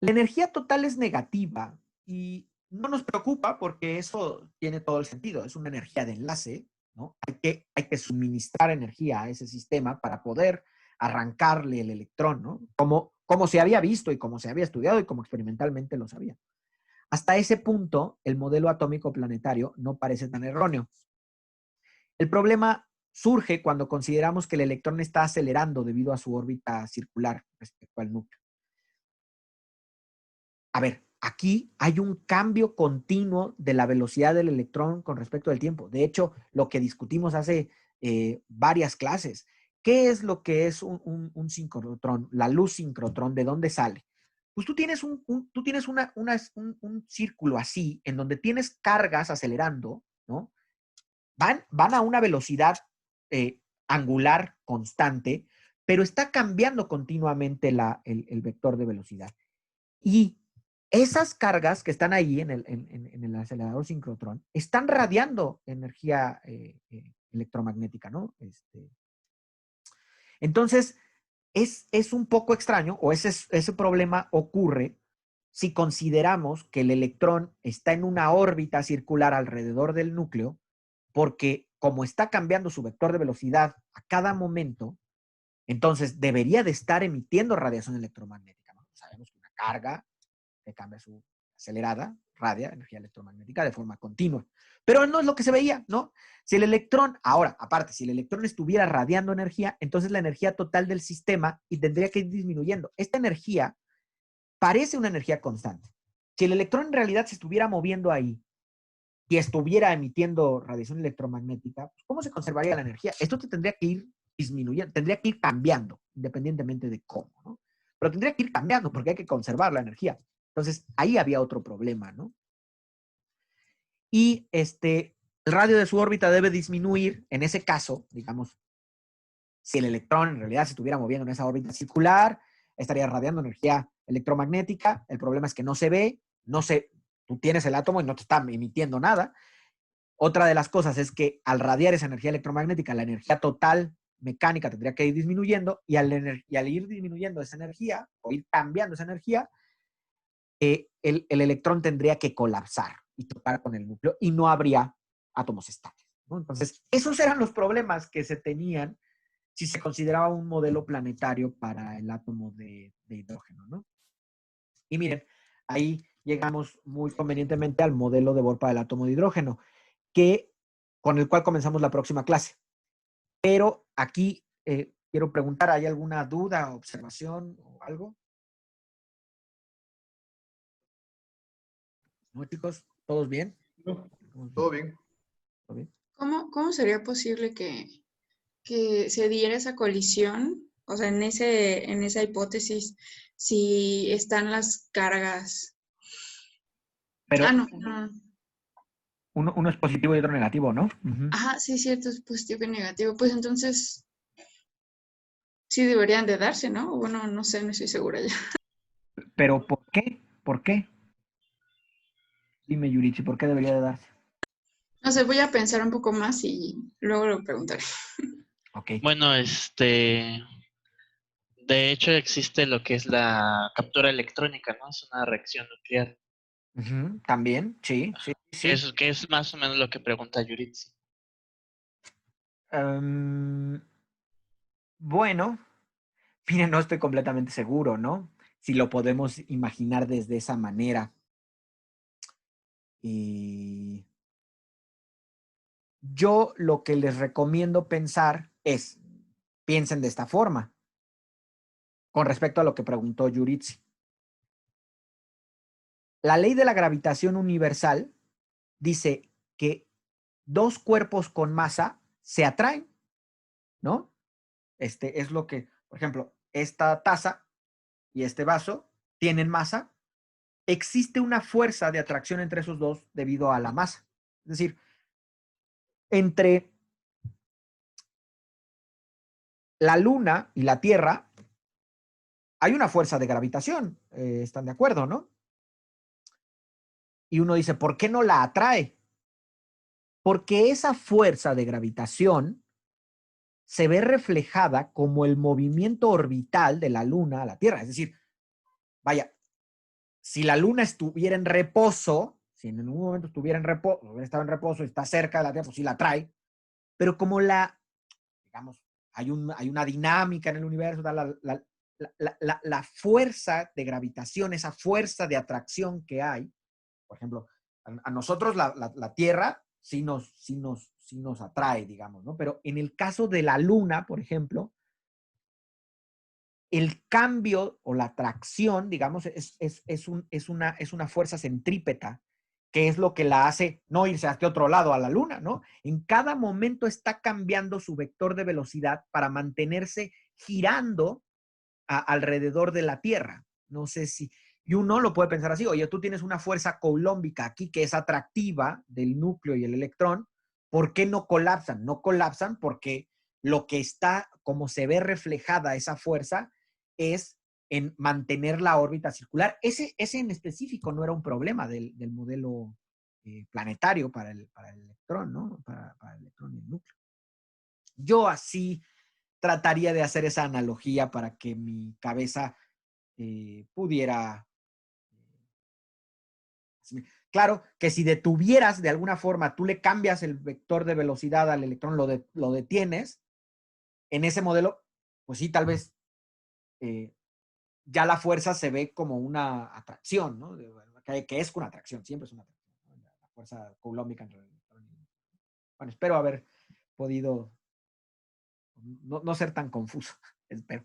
La energía total es negativa y no nos preocupa porque eso tiene todo el sentido. Es una energía de enlace, ¿no? Hay que suministrar energía a ese sistema para poder arrancarle el electrón, ¿no? Como se había visto y como se había estudiado y como experimentalmente lo sabía. Hasta ese punto, el modelo atómico planetario no parece tan erróneo. El problema surge cuando consideramos que el electrón está acelerando debido a su órbita circular respecto al núcleo. A ver, aquí hay un cambio continuo de la velocidad del electrón con respecto al tiempo. De hecho, lo que discutimos hace varias clases, ¿qué es lo que es un sincrotrón? La luz sincrotrón, ¿de dónde sale? Pues tú tienes un círculo así, en donde tienes cargas acelerando, ¿no? Van a una velocidad angular constante, pero está cambiando continuamente el vector de velocidad. Y esas cargas que están ahí en el acelerador sincrotrón están radiando energía electromagnética, ¿no? Entonces, es un poco extraño, o ese problema ocurre si consideramos que el electrón está en una órbita circular alrededor del núcleo, porque como está cambiando su vector de velocidad a cada momento, entonces debería de estar emitiendo radiación electromagnética, ¿no? Sabemos que una carga que cambia su acelerada, radia energía electromagnética de forma continua. Pero no es lo que se veía, ¿no? Si el electrón, ahora, aparte, si el electrón estuviera radiando energía, entonces la energía total del sistema y tendría que ir disminuyendo. Esta energía parece una energía constante. Si el electrón en realidad se estuviera moviendo ahí y estuviera emitiendo radiación electromagnética, ¿cómo se conservaría la energía? Esto tendría que ir disminuyendo, tendría que ir cambiando, independientemente de cómo, ¿no? Pero tendría que ir cambiando porque hay que conservar la energía. Entonces, ahí había otro problema, ¿no? Y el radio de su órbita debe disminuir, en ese caso, digamos, si el electrón en realidad se estuviera moviendo en esa órbita circular, estaría radiando energía electromagnética. El problema es que no se ve, tú tienes el átomo y no te está emitiendo nada. Otra de las cosas es que al radiar esa energía electromagnética, la energía total mecánica tendría que ir disminuyendo y al ir disminuyendo esa energía o ir cambiando esa energía, el electrón tendría que colapsar y tocar con el núcleo y no habría átomos estables, ¿no? Entonces, esos eran los problemas que se tenían si se consideraba un modelo planetario para el átomo de hidrógeno, ¿no? Y miren, ahí llegamos muy convenientemente al modelo de Bohr para el átomo de hidrógeno, con el cual comenzamos la próxima clase. Pero aquí quiero preguntar, ¿hay alguna duda, observación o algo? ¿No, chicos? ¿Todos bien? Todo bien. ¿Todo bien? ¿Cómo sería posible que se diera esa colisión? O sea, en esa hipótesis, si están las cargas. Pero No. uno es positivo y otro negativo, ¿no? Uh-huh. Ajá, sí, cierto, es positivo y negativo. Pues entonces, sí deberían de darse, ¿no? Bueno, no sé, no estoy segura ya. ¿Pero por qué? ¿Por qué? Dime, Yurichi, ¿por qué debería de darse? No sé, voy a pensar un poco más y luego lo preguntaré. Ok. Bueno, de hecho existe lo que es la captura electrónica, ¿no? Es una reacción nuclear. Ujú, también, sí, sí, sí. Que es más o menos lo que pregunta Yuritsi. Bueno, mire, no estoy completamente seguro, ¿no? Si lo podemos imaginar desde esa manera. Y yo lo que les recomiendo pensar es, piensen de esta forma, con respecto a lo que preguntó Yuritsi. La ley de la gravitación universal dice que dos cuerpos con masa se atraen, ¿no? Es lo que, por ejemplo, esta taza y este vaso tienen masa. Existe una fuerza de atracción entre esos dos debido a la masa. Es decir, entre la Luna y la Tierra hay una fuerza de gravitación. ¿Están de acuerdo, no? Y uno dice, ¿por qué no la atrae? Porque esa fuerza de gravitación se ve reflejada como el movimiento orbital de la Luna a la Tierra. Es decir, vaya, si la Luna estuviera en reposo, si en un momento estuviera en reposo, hubiera estado en reposo y está cerca de la Tierra, pues sí la atrae. Pero como digamos, hay una dinámica en el universo, la fuerza de gravitación, esa fuerza de atracción que hay, por ejemplo, a nosotros la Tierra sí nos atrae, digamos, ¿no? Pero en el caso de la Luna, por ejemplo, el cambio o la atracción, digamos, es una fuerza centrípeta, que es lo que la hace no irse hacia otro lado a la Luna, ¿no? En cada momento está cambiando su vector de velocidad para mantenerse girando alrededor de la Tierra. No sé si, y uno lo puede pensar así, oye, tú tienes una fuerza coulombica aquí que es atractiva del núcleo y el electrón, ¿por qué no colapsan? No colapsan porque lo que está, como se ve reflejada esa fuerza, es en mantener la órbita circular. Ese en específico no era un problema del modelo planetario para el electrón, ¿no? Para el electrón y el núcleo. Yo así trataría de hacer esa analogía para que mi cabeza pudiera... Claro que si detuvieras de alguna forma, tú le cambias el vector de velocidad al electrón, lo detienes, en ese modelo, pues sí, tal vez ya la fuerza se ve como una atracción, ¿no? Que es una atracción, siempre es una atracción, ¿no? La fuerza coulombica entre el electrón y... Bueno, espero haber podido no ser tan confuso, espero.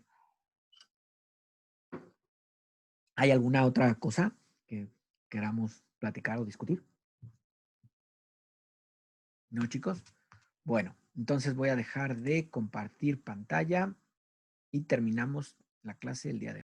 ¿Hay alguna otra cosa que queramos platicar o discutir? ¿No, chicos? Bueno, entonces voy a dejar de compartir pantalla y terminamos la clase el día de hoy.